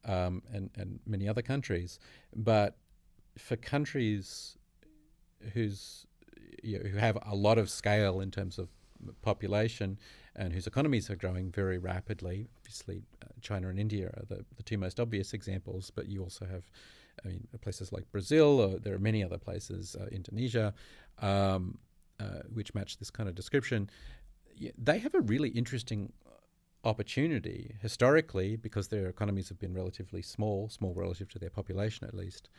and many other countries. But for countries who have a lot of scale in terms of population and whose economies are growing very rapidly, obviously China and India are the two most obvious examples, but you also have places like Brazil, or there are many other places, Indonesia, which match this kind of description. They have a really interesting opportunity historically, because their economies have been relatively small relative to their population at least.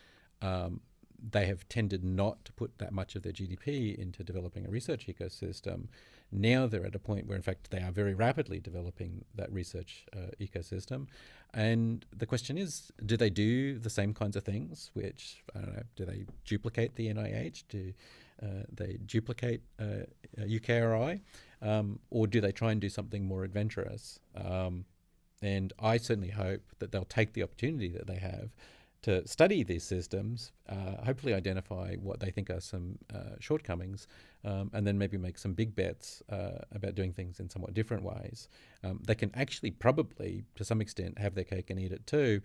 They have tended not to put that much of their GDP into developing a research ecosystem. Now they're at a point where, in fact, they are very rapidly developing that research ecosystem. And the question is, do they do the same kinds of things? Which, I don't know, do they duplicate the NIH? Do they duplicate UKRI? Or do they try and do something more adventurous? And I certainly hope that they'll take the opportunity that they have to study these systems, hopefully identify what they think are some shortcomings, and then maybe make some big bets about doing things in somewhat different ways. They can actually probably, to some extent, have their cake and eat it too.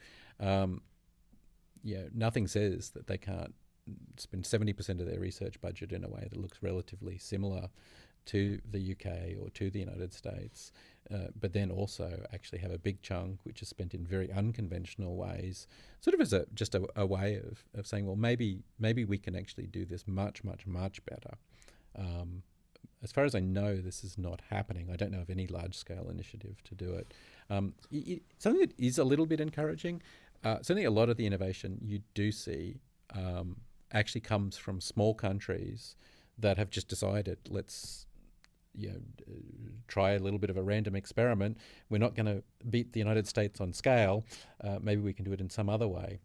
Nothing says that they can't spend 70% of their research budget in a way that looks relatively similar to the UK or to the United States, but then also actually have a big chunk which is spent in very unconventional ways, sort of as just a way of saying, well, maybe we can actually do this much, much, much better. As far as I know, this is not happening. I don't know of any large-scale initiative to do it. Something that is a little bit encouraging, certainly a lot of the innovation you do see actually comes from small countries that have just decided, let's try a little bit of a random experiment. We're not going to beat the United States on scale. Maybe we can do it in some other way.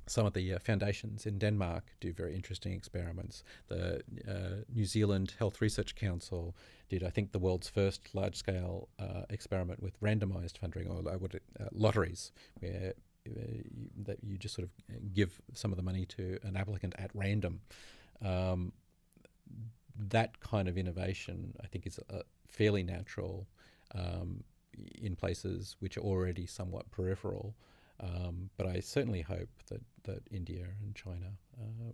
Some of the foundations in Denmark do very interesting experiments. The New Zealand Health Research Council did, I think, the world's first large-scale experiment with randomized funding, or lotteries, where that you just sort of give some of the money to an applicant at random. that kind of innovation, I think, is fairly natural in places which are already somewhat peripheral. But I certainly hope that India and China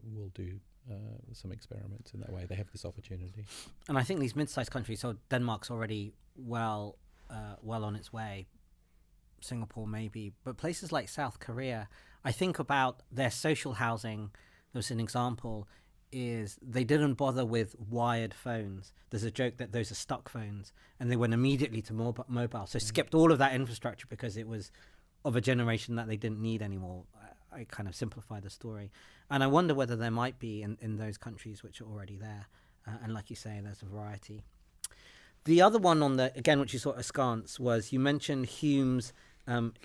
will do some experiments in that way. They have this opportunity. And I think these mid-sized countries, so Denmark's already well on its way, Singapore maybe, but places like South Korea, I think about their social housing. There's an example, is they didn't bother with wired phones. There's a joke that those are stuck phones, and they went immediately to mobile. So skipped all of that infrastructure because it was of a generation that they didn't need anymore. I kind of simplify the story. And I wonder whether there might be in those countries which are already there. And like you say, there's a variety. The other one on the, again, which you saw askance, was you mentioned Hume's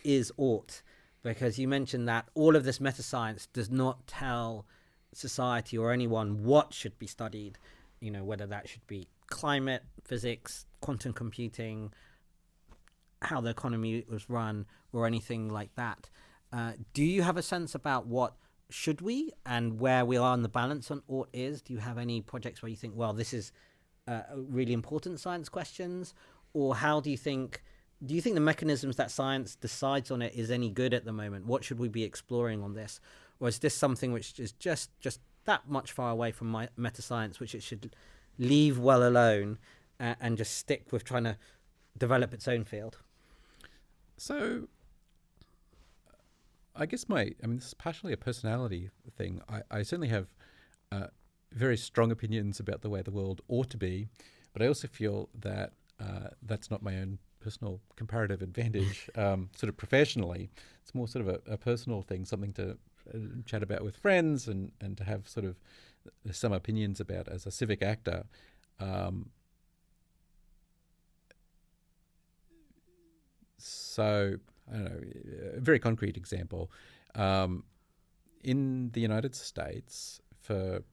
is ought, because you mentioned that all of this metascience does not tell society or anyone what should be studied, whether that should be climate, physics, quantum computing, how the economy was run, or anything like that. Do you have a sense about what should we and where we are on the balance on ought is? Do you have any projects where you think, well, this is really important science questions? Or how do you think the mechanisms that science decides on it is any good at the moment? What should we be exploring on this? Or is this something which is just that much far away from my metascience, which it should leave well alone and just stick with trying to develop its own field? So I guess this is partially a personality thing. I certainly have very strong opinions about the way the world ought to be, but I also feel that that's not my own personal comparative advantage, sort of professionally. It's more sort of a personal thing, something to chat about with friends and to have sort of some opinions about as a civic actor. So, I don't know, a very concrete example. In the United States, for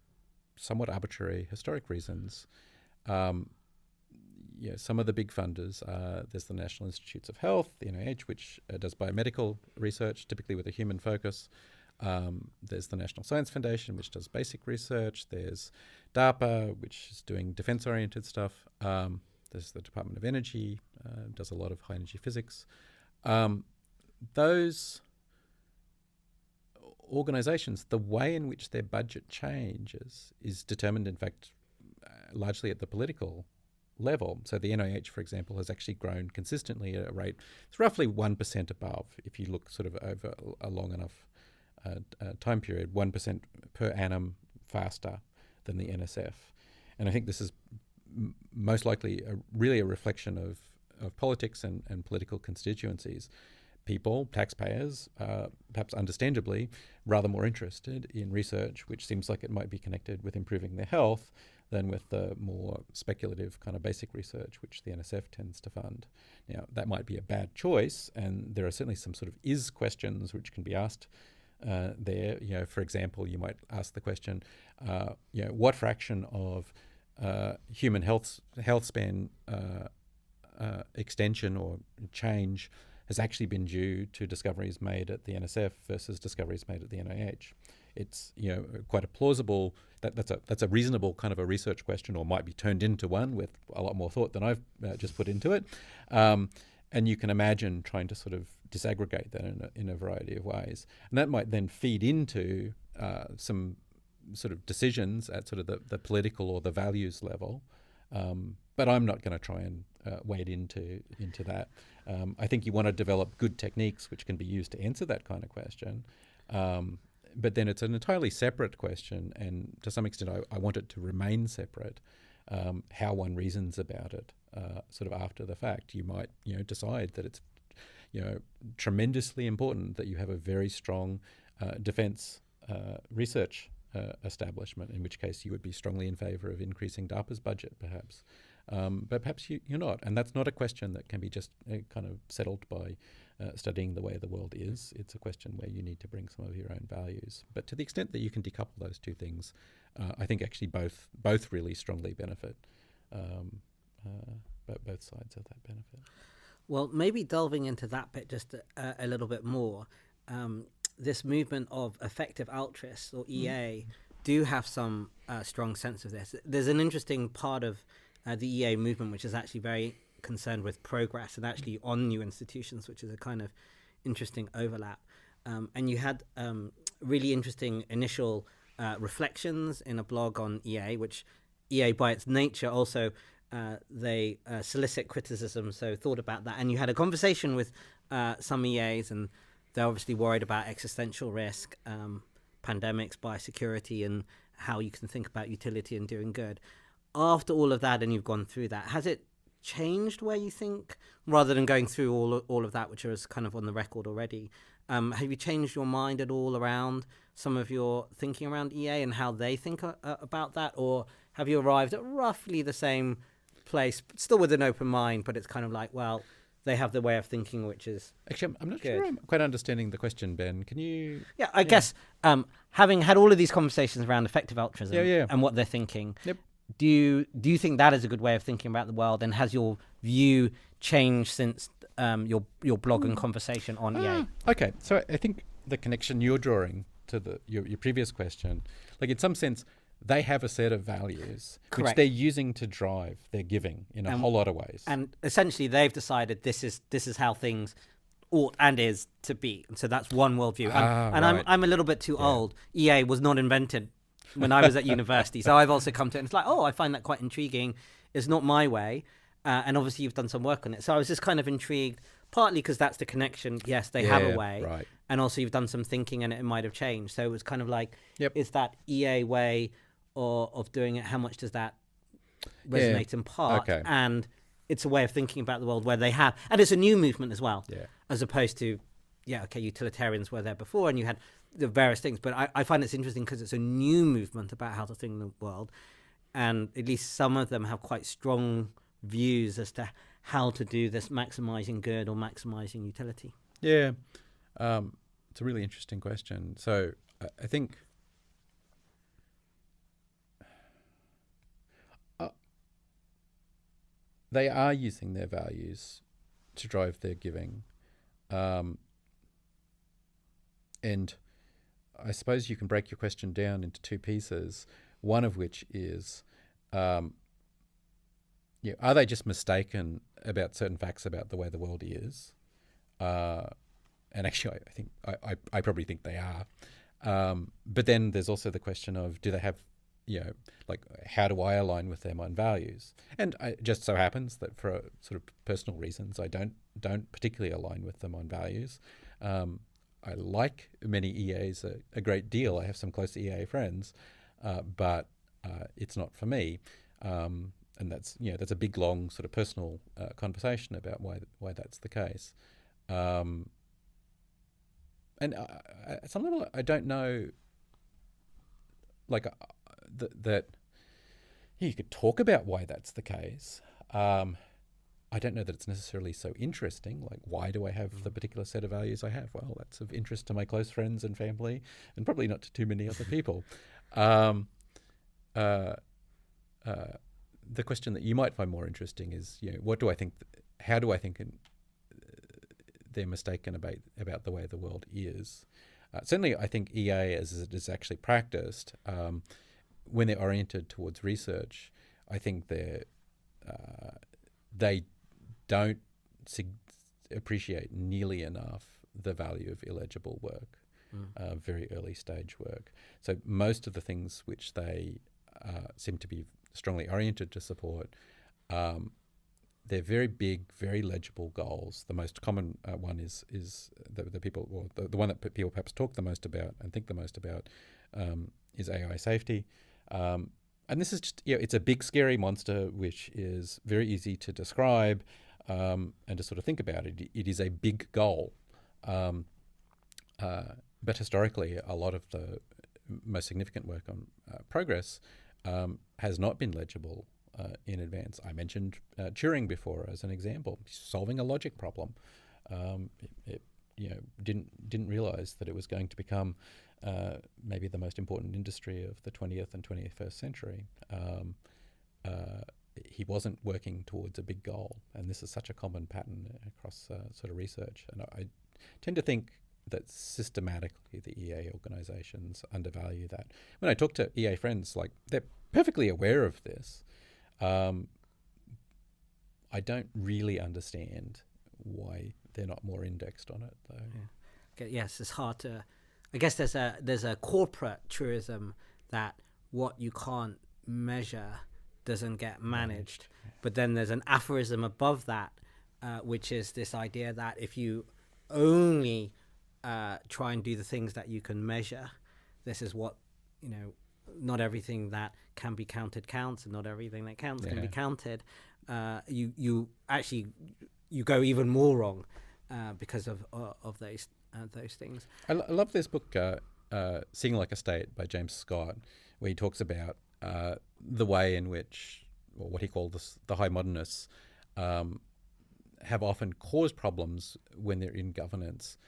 somewhat arbitrary historic reasons, some of the big funders, there's the National Institutes of Health, the NIH, which does biomedical research, typically with a human focus. There's the National Science Foundation, which does basic research. There's DARPA, which is doing defense-oriented stuff. There's the Department of Energy, does a lot of high-energy physics. Those organizations, the way in which their budget changes is determined, in fact, largely at the political level. So the NIH, for example, has actually grown consistently at a rate, it's roughly 1% above, if you look sort of over a long enough time period, 1% per annum faster than the NSF. And I think this is most likely really a reflection of politics and political constituencies. People, taxpayers, perhaps understandably, rather more interested in research which seems like it might be connected with improving their health than with the more speculative kind of basic research which the NSF tends to fund. Now, that might be a bad choice, and there are certainly some sort of is questions which can be asked there. For example, you might ask the question, what fraction of human health span extension or change has actually been due to discoveries made at the NSF versus discoveries made at the NIH. It's quite a plausible, that's a reasonable kind of a research question, or might be turned into one with a lot more thought than I've just put into it. And you can imagine trying to sort of disaggregate that in a variety of ways. And that might then feed into some sort of decisions at sort of the political or the values level. But I'm not going to try and wade into that. I think you want to develop good techniques which can be used to answer that kind of question. But then it's an entirely separate question, and to some extent I want it to remain separate. How one reasons about it sort of after the fact. You might decide that it's tremendously important that you have a very strong defence research establishment, in which case you would be strongly in favour of increasing DARPA's budget, perhaps. But perhaps you're not. And that's not a question that can be just kind of settled by studying the way the world is. It's a question where you need to bring some of your own values. But to the extent that you can decouple those two things, I think actually both really strongly benefit. Both sides of that benefit. Well, maybe delving into that bit just a little bit more, this movement of effective altruists, or EA, do have some strong sense of this. There's an interesting part of the EA movement which is actually very concerned with progress and actually on new institutions, which is a kind of interesting overlap. And you had really interesting initial reflections in a blog on EA, which EA by its nature also they solicit criticism, so thought about that. And you had a conversation with some EAs, and they're obviously worried about existential risk, pandemics, biosecurity, and how you can think about utility and doing good. After all of that, and you've gone through that, has it changed where you think, rather than going through all of that, which is kind of on the record already, have you changed your mind at all around some of your thinking around EA and how they think about that? Or have you arrived at roughly the same place, still with an open mind, but it's kind of like, well, they have the way of thinking, which is actually, I'm not good. sure I'm quite understanding the question, Ben. Can you? Yeah, I guess having had all of these conversations around effective altruism and what they're thinking, Yep. do you think that is a good way of thinking about the world? And has your view changed since your blog and conversation on EA? Okay, so I think the connection you're drawing to your previous question, like in some sense, they have a set of values which they're using to drive their giving in a whole lot of ways. And essentially, they've decided this is how things ought and is to be. And so that's one worldview. Right. I'm a little bit too old. EA was not invented when I was at university, so I've also come to it. And it's like, oh, I find that quite intriguing. It's not my way, and obviously you've done some work on it. So I was just kind of intrigued, partly because that's the connection. Yes, they have a way, right. And also you've done some thinking, and it might have changed. So it was kind of like, Yep. is that EA way of doing it? How much does that resonate in part? Okay. And it's a way of thinking about the world where they have, and it's a new movement as well, Yeah. as opposed to, utilitarians were there before, and you had the various things. But I find it's interesting because it's a new movement about how to think in the world, and at least some of them have quite strong views as to how to do this, maximizing good or maximizing utility. Yeah, it's a really interesting question. So I think they are using their values to drive their giving. And I suppose you can break your question down into two pieces, one of which is, are they just mistaken about certain facts about the way the world is? And actually, I think I probably think they are. But then there's also the question of, do they have, how do I align with them on values? And it just so happens that for sort of personal reasons, I don't particularly align with them on values. I like many EAs a great deal. I have some close EA friends, but it's not for me. And that's a big, long sort of personal conversation about why that's the case. And at some level, I don't know, that you could talk about why that's the case. I don't know that it's necessarily so interesting. Like, why do I have the particular set of values I have? Well, that's of interest to my close friends and family, and probably not to too many other people. The question that you might find more interesting is, what do I think? How do I think they're mistaken about the way the world is? Certainly, I think EA, as it is actually practiced, when they're oriented towards research, I think they don't appreciate nearly enough the value of illegible work, very early stage work. So most of the things which they seem to be strongly oriented to support, they're very big, very legible goals. The most common one is the people, or the one that people perhaps talk the most about and think the most about, is AI safety. And this is just, it's a big, scary monster which is very easy to describe and to sort of think about it. It is a big goal. But historically, a lot of the most significant work on progress has not been legible in advance. I mentioned Turing before as an example, solving a logic problem. It didn't realize that it was going to become maybe the most important industry of the 20th and 21st century. He wasn't working towards a big goal, and this is such a common pattern across sort of research. And I tend to think that systematically the EA organisations undervalue that. When I talk to EA friends, like they're perfectly aware of this. I don't really understand why they're not more indexed on it, though. Yeah. Okay, yes, it's hard to. I guess there's a corporate truism that what you can't measure doesn't get managed, but then there's an aphorism above that, which is this idea that if you only try and do the things that you can measure, this is what, not everything that can be counted counts, and not everything that counts can be counted. You go even more wrong because of those things. I love this book, Seeing Like a State by James Scott, where he talks about the way in which, or what he calls the high modernists, have often caused problems when they're in governance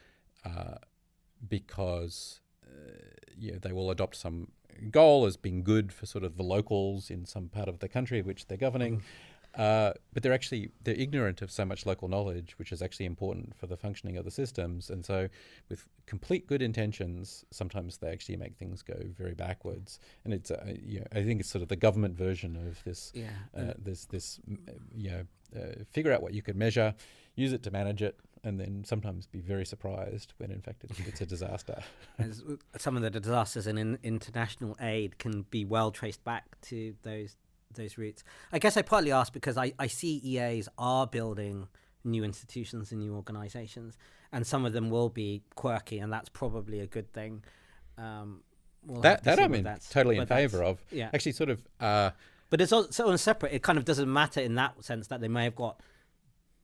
because they will adopt some goal as being good for sort of the locals in some part of the country which they're governing. But they're ignorant of so much local knowledge, which is actually important for the functioning of the systems. And so with complete good intentions, sometimes they actually make things go very backwards. And it's, I think it's sort of the government version of this, figure out what you can measure, use it to manage it, and then sometimes be very surprised when in fact it's a disaster. As some of the disasters in international aid can be well traced back to those roots. I guess I partly ask because I see EAs are building new institutions and new organizations, and some of them will be quirky, and that's probably a good thing. I'm totally in favor of. Yeah. Actually, sort of. But it's also separate. It kind of doesn't matter in that sense that they may have got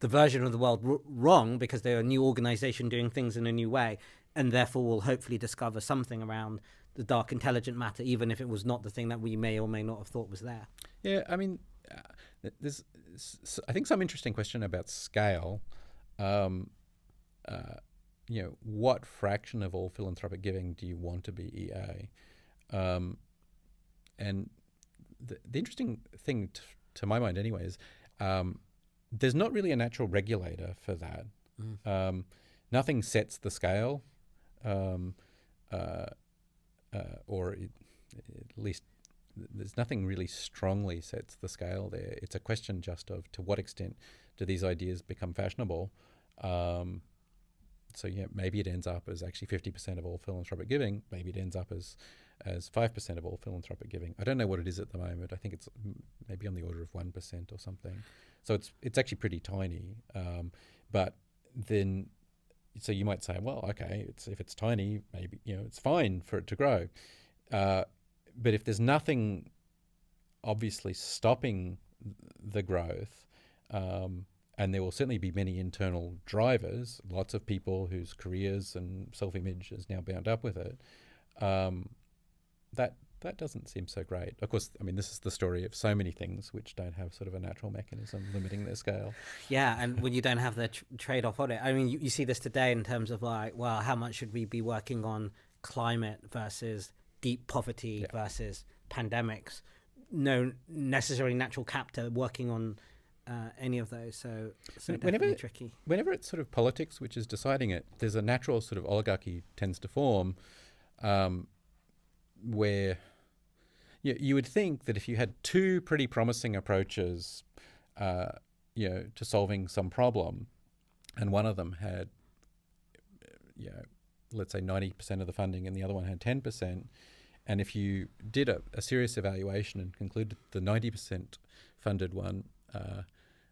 the version of the world wrong because they're a new organization doing things in a new way, and therefore will hopefully discover something around the dark intelligent matter, even if it was not the thing that we may or may not have thought was there. Yeah, I mean, there's, I think, some interesting question about scale. What fraction of all philanthropic giving do you want to be EA? And the interesting thing, to my mind anyway, is there's not really a natural regulator for that. Nothing sets the scale, or at least there's nothing really strongly sets the scale there. It's a question just of to what extent do these ideas become fashionable. Maybe it ends up as actually 50% of all philanthropic giving. Maybe it ends up as 5% of all philanthropic giving. I don't know what it is at the moment. I think it's maybe on the order of 1% or something. So it's actually pretty tiny. But then, so you might say, well, okay, if it's tiny, maybe it's fine for it to grow. But if there's nothing obviously stopping the growth, and there will certainly be many internal drivers, lots of people whose careers and self-image is now bound up with it, that doesn't seem so great. Of course, I mean, this is the story of so many things which don't have sort of a natural mechanism limiting their scale. Yeah, and when you don't have the trade-off on it, I mean, you see this today in terms of like, well, how much should we be working on climate versus deep poverty versus pandemics? No necessarily natural captor working on any of those, so definitely tricky. Whenever it's sort of politics which is deciding it, there's a natural sort of oligarchy tends to form, where you would think that if you had two pretty promising approaches, to solving some problem, and one of them had, let's say 90% of the funding, and the other one had 10%, and if you did a serious evaluation and concluded the 90% funded one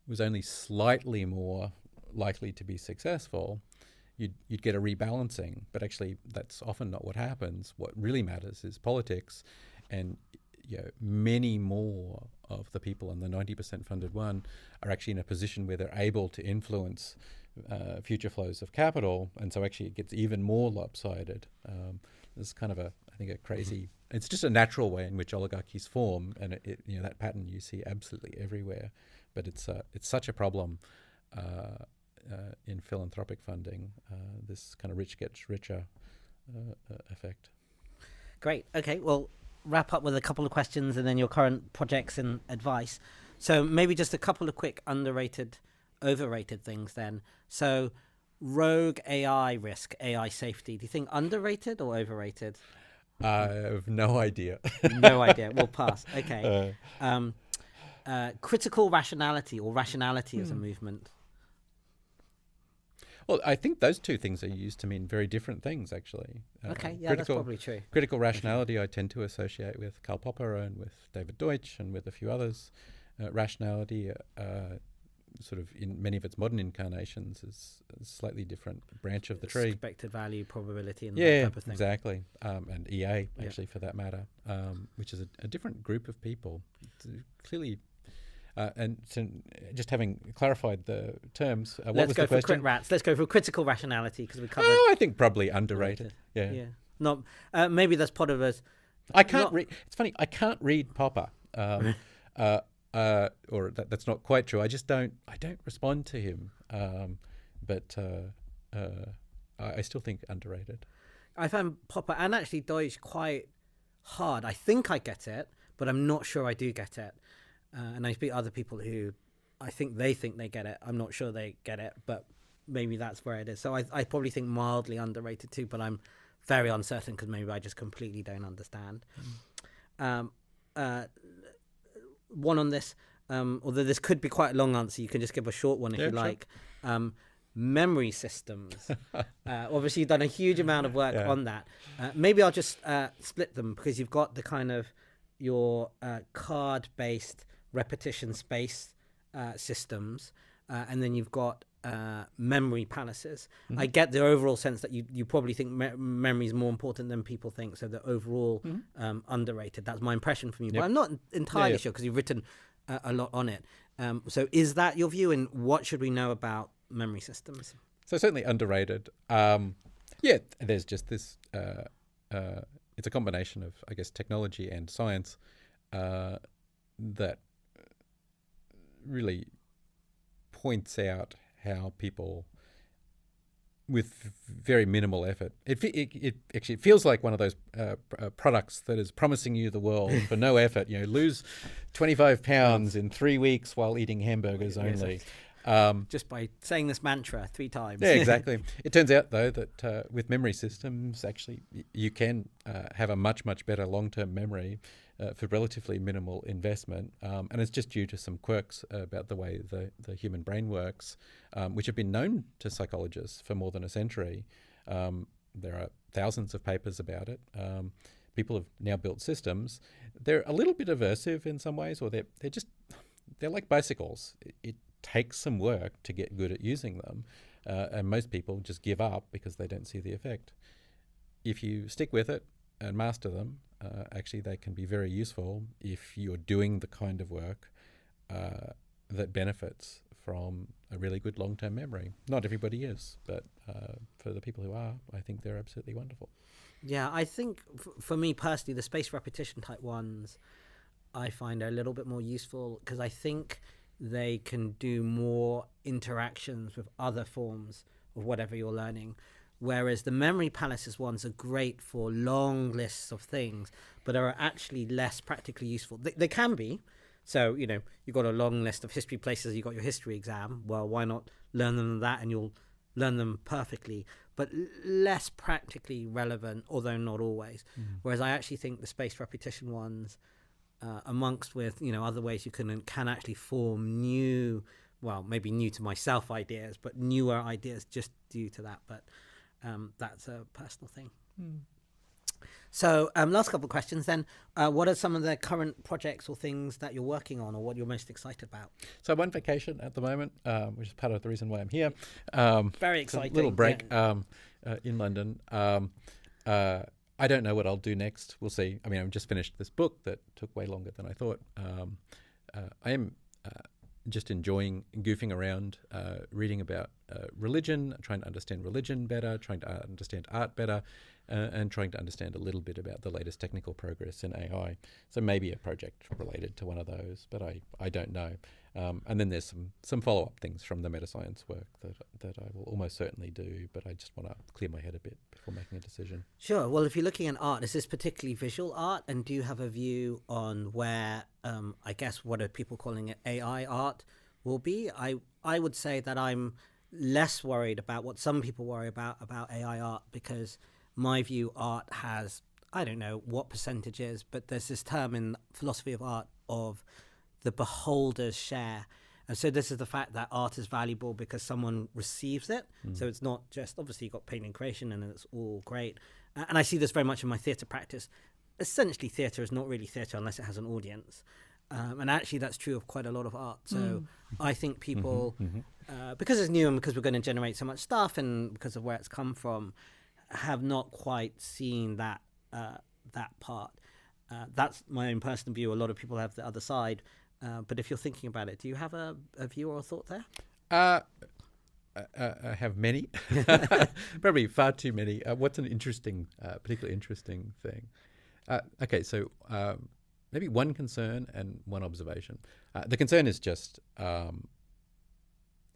was only slightly more likely to be successful, you'd get a rebalancing. But actually, that's often not what happens. What really matters is politics, and many more of the people in the 90% funded one are actually in a position where they're able to influence future flows of capital, and so actually it gets even more lopsided. There's kind of a crazy. It's just a natural way in which oligarchies form, and that pattern you see absolutely everywhere. But it's such a problem in philanthropic funding, this kind of rich gets richer effect. Great. Okay. Well, wrap up with a couple of questions and then your current projects and advice. So maybe just a couple of quick underrated, overrated things then. So rogue AI risk, AI safety. Do you think underrated or overrated? I have no idea. No idea. We'll pass. Okay. Critical rationality or rationality as a movement. Well, I think those two things are used to mean very different things, actually. Okay, yeah, that's probably true. Critical rationality I tend to associate with Karl Popper and with David Deutsch and with a few others. Rationality, sort of in many of its modern incarnations, is a slightly different branch of the tree. Expected value, probability, and that type of thing. Exactly. And EA, actually, for that matter, which is a different group of people. It's clearly... and so just having clarified the terms, what was the question? Let's go for critical rationality because we covered. Oh, I think probably underrated. Yeah. Not maybe that's part of us. I can't read. It's funny. I can't read Popper. Or that's not quite true. I just don't. I don't respond to him. But I still think underrated. I found Popper and actually Deutsch quite hard. I think I get it, but I'm not sure I do get it. And I speak to other people who I think they get it. I'm not sure they get it, but maybe that's where it is. So I probably think mildly underrated too, but I'm very uncertain because maybe I just completely don't understand. One on this, although this could be quite a long answer, you can just give a short one if you like. Memory systems. Obviously, you've done a huge amount of work on that. Maybe I'll just split them because you've got the kind of your card-based repetition space systems, and then you've got memory palaces. I get the overall sense that you probably think memory is more important than people think, so the overall underrated. That's my impression from you, but I'm not entirely sure because you've written a lot on it. So is that your view, and what should we know about memory systems? So certainly underrated. There's just this... it's a combination of, I guess, technology and science that really points out how people, with very minimal effort, it actually feels like one of those products that is promising you the world for no effort. Lose 25 pounds in 3 weeks while eating hamburgers only. Just by saying this mantra 3 times. Yeah, exactly. It turns out, though, that with memory systems, actually, you can have a much, much better long-term memory for relatively minimal investment. And it's just due to some quirks about the way the human brain works, which have been known to psychologists for more than a century. There are thousands of papers about it. People have now built systems. They're a little bit aversive in some ways, or they're like bicycles. It takes some work to get good at using them, and most people just give up because they don't see the effect. If you stick with it and master them, actually they can be very useful if you're doing the kind of work that benefits from a really good long-term memory. Not everybody is, but for the people who are, I think they're absolutely wonderful. Yeah, I think for me personally, the spaced repetition type ones I find are a little bit more useful because I think they can do more interactions with other forms of whatever you're learning. Whereas the memory palaces ones are great for long lists of things, but are actually less practically useful. They can be. So, you've got a long list of history places, you've got your history exam. Well, why not learn them that and you'll learn them perfectly, but less practically relevant, although not always. Whereas I actually think the spaced repetition ones, amongst with other ways you can actually form new, well, maybe new to myself ideas, but newer ideas just due to that. But that's a personal thing. So last couple of questions then. What are some of the current projects or things that you're working on, or what you're most excited about? So I'm on vacation at the moment, which is part of the reason why I'm here. Very exciting. A little break in London. I don't know what I'll do next. We'll see. I mean, I've just finished this book that took way longer than I thought. I am just enjoying goofing around, reading about religion, trying to understand religion better, trying to understand art better, and trying to understand a little bit about the latest technical progress in AI. So maybe a project related to one of those, but I don't know. And then there's some follow-up things from the Metascience work that I will almost certainly do, but I just want to clear my head a bit before making a decision. Sure. Well, if you're looking at art, is this particularly visual art? And do you have a view on where, I guess, what are people calling it, AI art will be? I would say that I'm less worried about what some people worry about AI art, because my view, art has, I don't know what percentage is, but there's this term in philosophy of art of the beholder's share. And so this is the fact that art is valuable because someone receives it. So it's not just, obviously you've got painting and creation and it's all great. And I see this very much in my theatre practice. Essentially, theatre is not really theatre unless it has an audience. And actually that's true of quite a lot of art. So I think people, because it's new and because we're going to generate so much stuff and because of where it's come from, have not quite seen that part. That's my own personal view. A lot of people have the other side. But if you're thinking about it, do you have a view or a thought there? I have many, probably far too many. What's an interesting, particularly interesting thing? Okay, so maybe one concern and one observation. The concern is just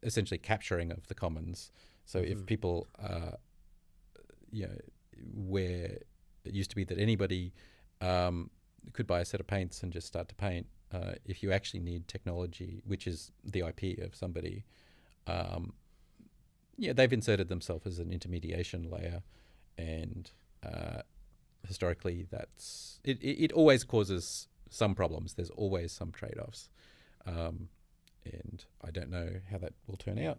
essentially capturing of the commons. So if people, where it used to be that anybody could buy a set of paints and just start to paint, if you actually need technology, which is the IP of somebody, they've inserted themselves as an intermediation layer, and historically that's it always causes some problems. There's always some trade-offs, and I don't know how that will turn out.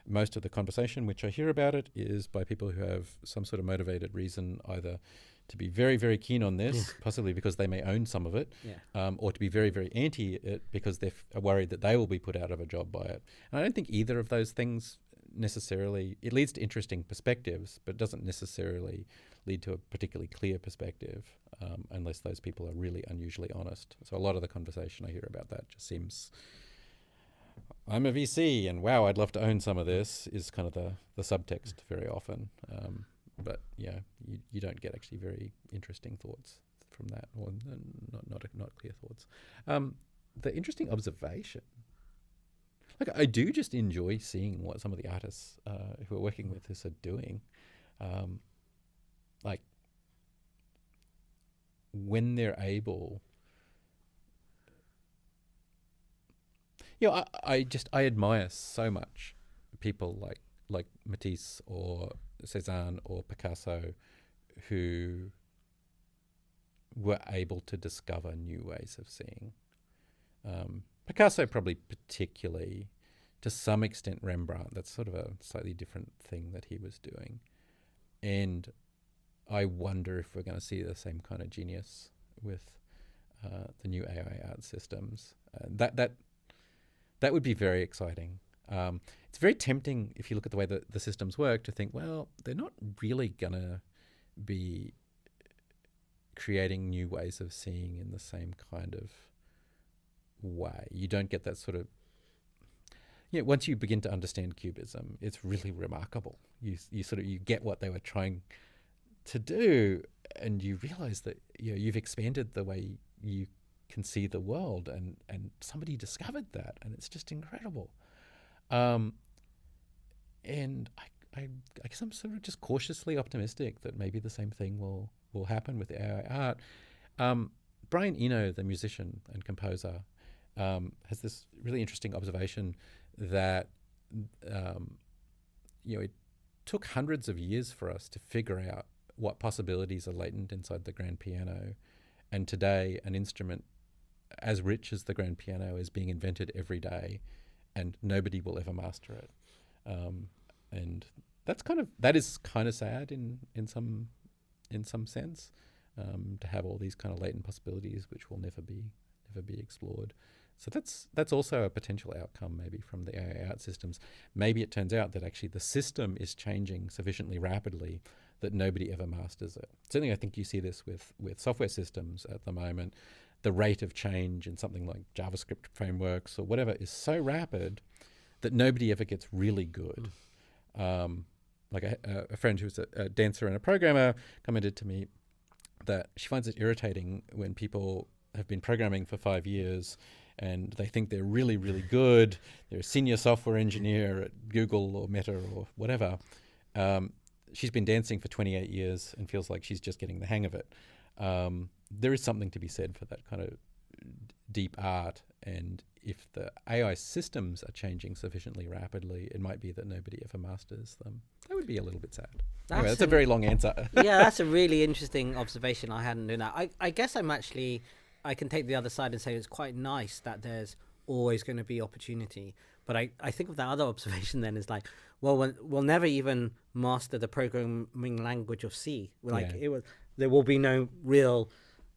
Most of the conversation which I hear about it is by people who have some sort of motivated reason, either to be very, very keen on this, possibly because they may own some of it, or to be very, very anti it because they're worried that they will be put out of a job by it. And I don't think either of those things necessarily, it leads to interesting perspectives, but doesn't necessarily lead to a particularly clear perspective unless those people are really unusually honest. So a lot of the conversation I hear about that just seems, I'm a VC and wow, I'd love to own some of this, is kind of the subtext very often. But yeah, you don't get actually very interesting thoughts from that, or not clear thoughts. The interesting observation, like I do just enjoy seeing what some of the artists who are working with this are doing. Like when they're able, I admire so much people like Matisse or Cézanne or Picasso who were able to discover new ways of seeing. Picasso probably particularly, to some extent Rembrandt, that's sort of a slightly different thing that he was doing. And I wonder if we're going to see the same kind of genius with the new AI art systems. That would be very exciting. It's very tempting, if you look at the way that the systems work, to think, well, they're not really going to be creating new ways of seeing in the same kind of way. You don't get that sort of... once you begin to understand Cubism, it's really remarkable. You get what they were trying to do, and you realize that you've expanded the way you can see the world, and somebody discovered that, and it's just incredible. And I guess I'm sort of just cautiously optimistic that maybe the same thing will happen with AI art. Brian Eno, the musician and composer, has this really interesting observation that it took hundreds of years for us to figure out what possibilities are latent inside the grand piano, and today an instrument as rich as the grand piano is being invented every day, and nobody will ever master it. And that is kind of sad in some sense, to have all these kind of latent possibilities which will never be explored. So that's also a potential outcome maybe from the AI art systems. Maybe it turns out that actually the system is changing sufficiently rapidly that nobody ever masters it. Certainly I think you see this with software systems at the moment. The rate of change in something like JavaScript frameworks or whatever is so rapid that nobody ever gets really good. Like a friend who's a dancer and a programmer commented to me that she finds it irritating when people have been programming for 5 years and they think they're really, really good. They're a senior software engineer at Google or Meta or whatever. She's been dancing for 28 years and feels like she's just getting the hang of it. There is something to be said for that kind of deep art, and if the AI systems are changing sufficiently rapidly, it might be that nobody ever masters them. That would be a little bit sad. Anyway, that's a very long answer. Yeah, that's a really interesting observation. I hadn't known that. I guess I can take the other side and say it's quite nice that there's always going to be opportunity. But I think of that other observation then is like, well, we'll never even master the programming language of C. Like there will be no real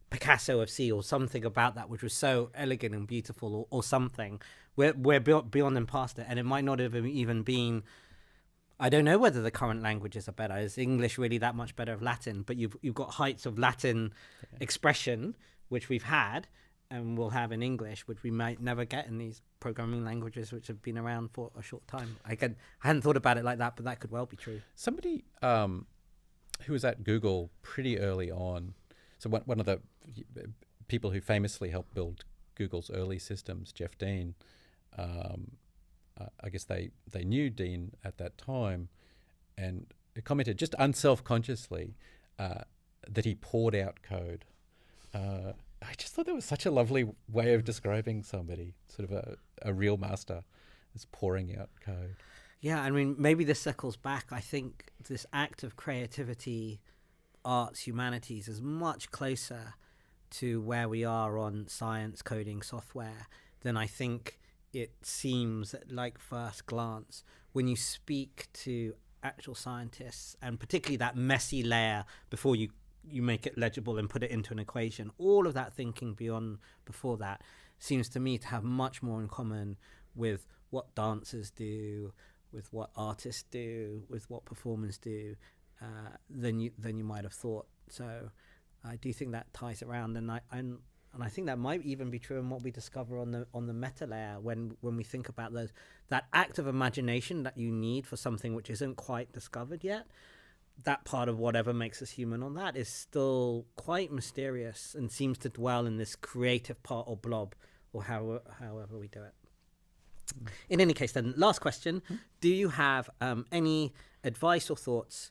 Picasso of C or something about that which was so elegant and beautiful or something. We're beyond and past it, and it might not have even been. I don't know whether the current languages are better. Is English really that much better of Latin? But you've got heights of Latin expression which we've had and we'll have in English, which we might never get in these programming languages which have been around for a short time. I hadn't thought about it like that, but that could well be true. Somebody who was at Google pretty early on, so one of the people who famously helped build Google's early systems, Jeff Dean, I guess they knew Dean at that time, and commented just unselfconsciously that he poured out code. I just thought that was such a lovely way of describing somebody, sort of a real master is pouring out code. Yeah, I mean, maybe this circles back. I think this act of creativity, arts, humanities is much closer to where we are on science, coding, software than I think it seems at like first glance. When you speak to actual scientists, and particularly that messy layer before you make it legible and put it into an equation, all of that thinking before that seems to me to have much more in common with what dancers do, with what artists do, with what performers do, than you might have thought. So I do think that ties around, and I think that might even be true in what we discover on the meta layer when we think about that act of imagination that you need for something which isn't quite discovered yet. That part of whatever makes us human on that is still quite mysterious and seems to dwell in this creative part or blob, or however we do it. In any case, then, last question. Do you have any advice or thoughts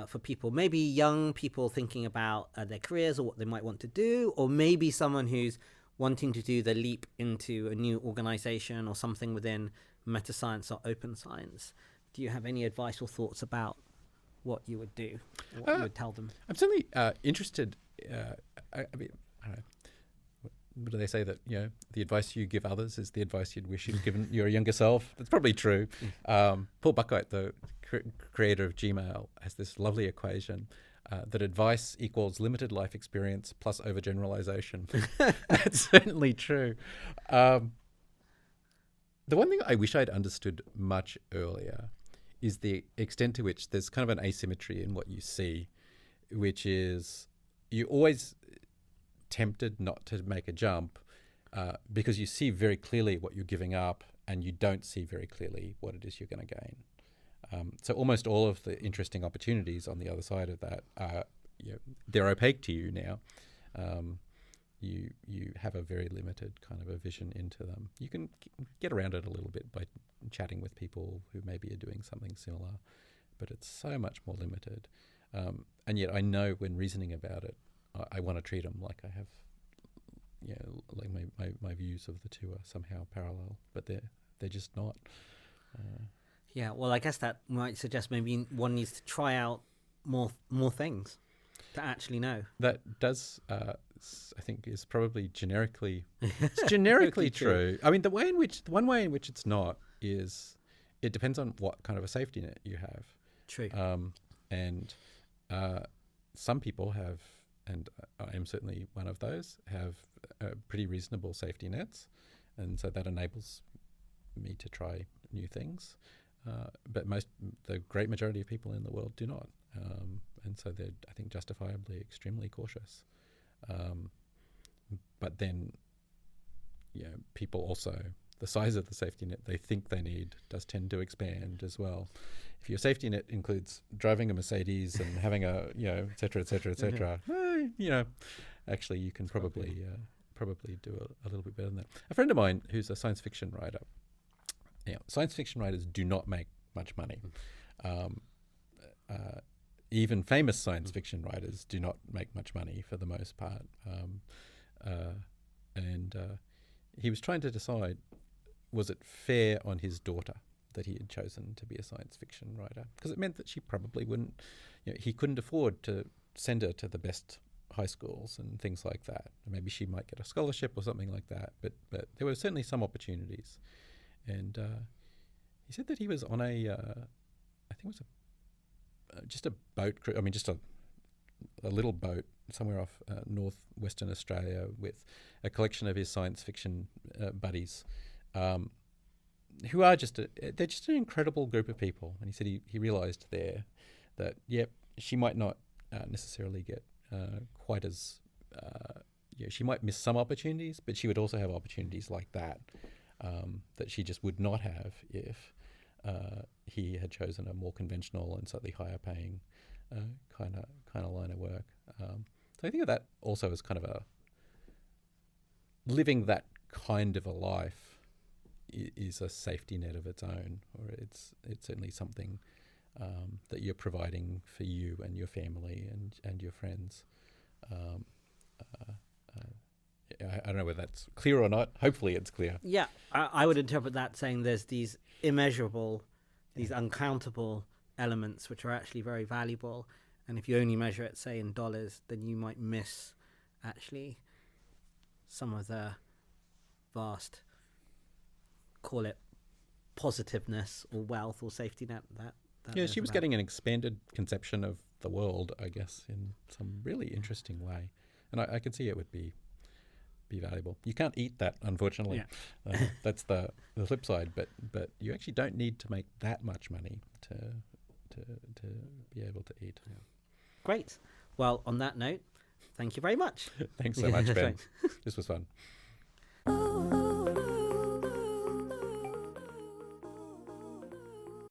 for people, maybe young people thinking about their careers or what they might want to do, or maybe someone who's wanting to do the leap into a new organization or something within Metascience or open science? Do you have any advice or thoughts about what you would do, what you would tell them? I'm certainly interested. I mean, I don't know. What do they say, that the advice you give others is the advice you'd wish you'd given your younger self? That's probably true. Paul Buchheit, the creator of Gmail, has this lovely equation that advice equals limited life experience plus overgeneralization. That's certainly true. The one thing I wish I'd understood much earlier is the extent to which there's kind of an asymmetry in what you see, which is you always tempted not to make a jump because you see very clearly what you're giving up and you don't see very clearly what it is you're going to gain. So almost all of the interesting opportunities on the other side of that are, they're opaque to you now. You have a very limited kind of a vision into them. You can get around it a little bit by chatting with people who maybe are doing something similar, but it's so much more limited. And yet I know when reasoning about it, I want to treat them like I have, like my views of the two are somehow parallel, but they're just not. Yeah, well, I guess that might suggest maybe one needs to try out more things to actually know. That does, I think, is probably generically true. I mean, one way in which it's not is it depends on what kind of a safety net you have. True. And some people have, and I am certainly one of those, have pretty reasonable safety nets, and so that enables me to try new things. But the great majority of people in the world do not, and so they're, I think, justifiably extremely cautious. But then, people also, the size of the safety net they think they need does tend to expand as well. If your safety net includes driving a Mercedes and having a, et cetera, et cetera, et cetera, actually you can probably do a little bit better than that. A friend of mine who's a science fiction writer, science fiction writers do not make much money. Even famous science fiction writers do not make much money for the most part. And he was trying to decide, was it fair on his daughter that he had chosen to be a science fiction writer? Because it meant that she probably wouldn't, he couldn't afford to send her to the best high schools and things like that. Maybe she might get a scholarship or something like that, but there were certainly some opportunities. And he said that he was on I think it was just a boat cruise, just a little boat somewhere off northwestern Australia with a collection of his science fiction buddies, who are they're just an incredible group of people. And he said he realised there that, she might not necessarily get quite as, she might miss some opportunities, but she would also have opportunities like that that she just would not have if he had chosen a more conventional and slightly higher paying kind of line of work. So I think of that also as kind of a living that kind of a life is a safety net of its own, or it's certainly something that you're providing for you and your family and your friends. I don't know whether that's clear or not. Hopefully it's clear. Yeah, I would interpret that saying there's these immeasurable, these uncountable elements which are actually very valuable. And if you only measure it, say, in dollars, then you might miss actually some of the vast, call it positiveness or wealth or safety net that she was getting an expanded conception of the world, I guess, in some really interesting way. And I could see it would be valuable. You can't eat that, unfortunately. Yeah. That's the flip side. But you actually don't need to make that much money to be able to eat. Yeah. Great. Well, on that note, thank you very much. Thanks so much, Ben. This was fun.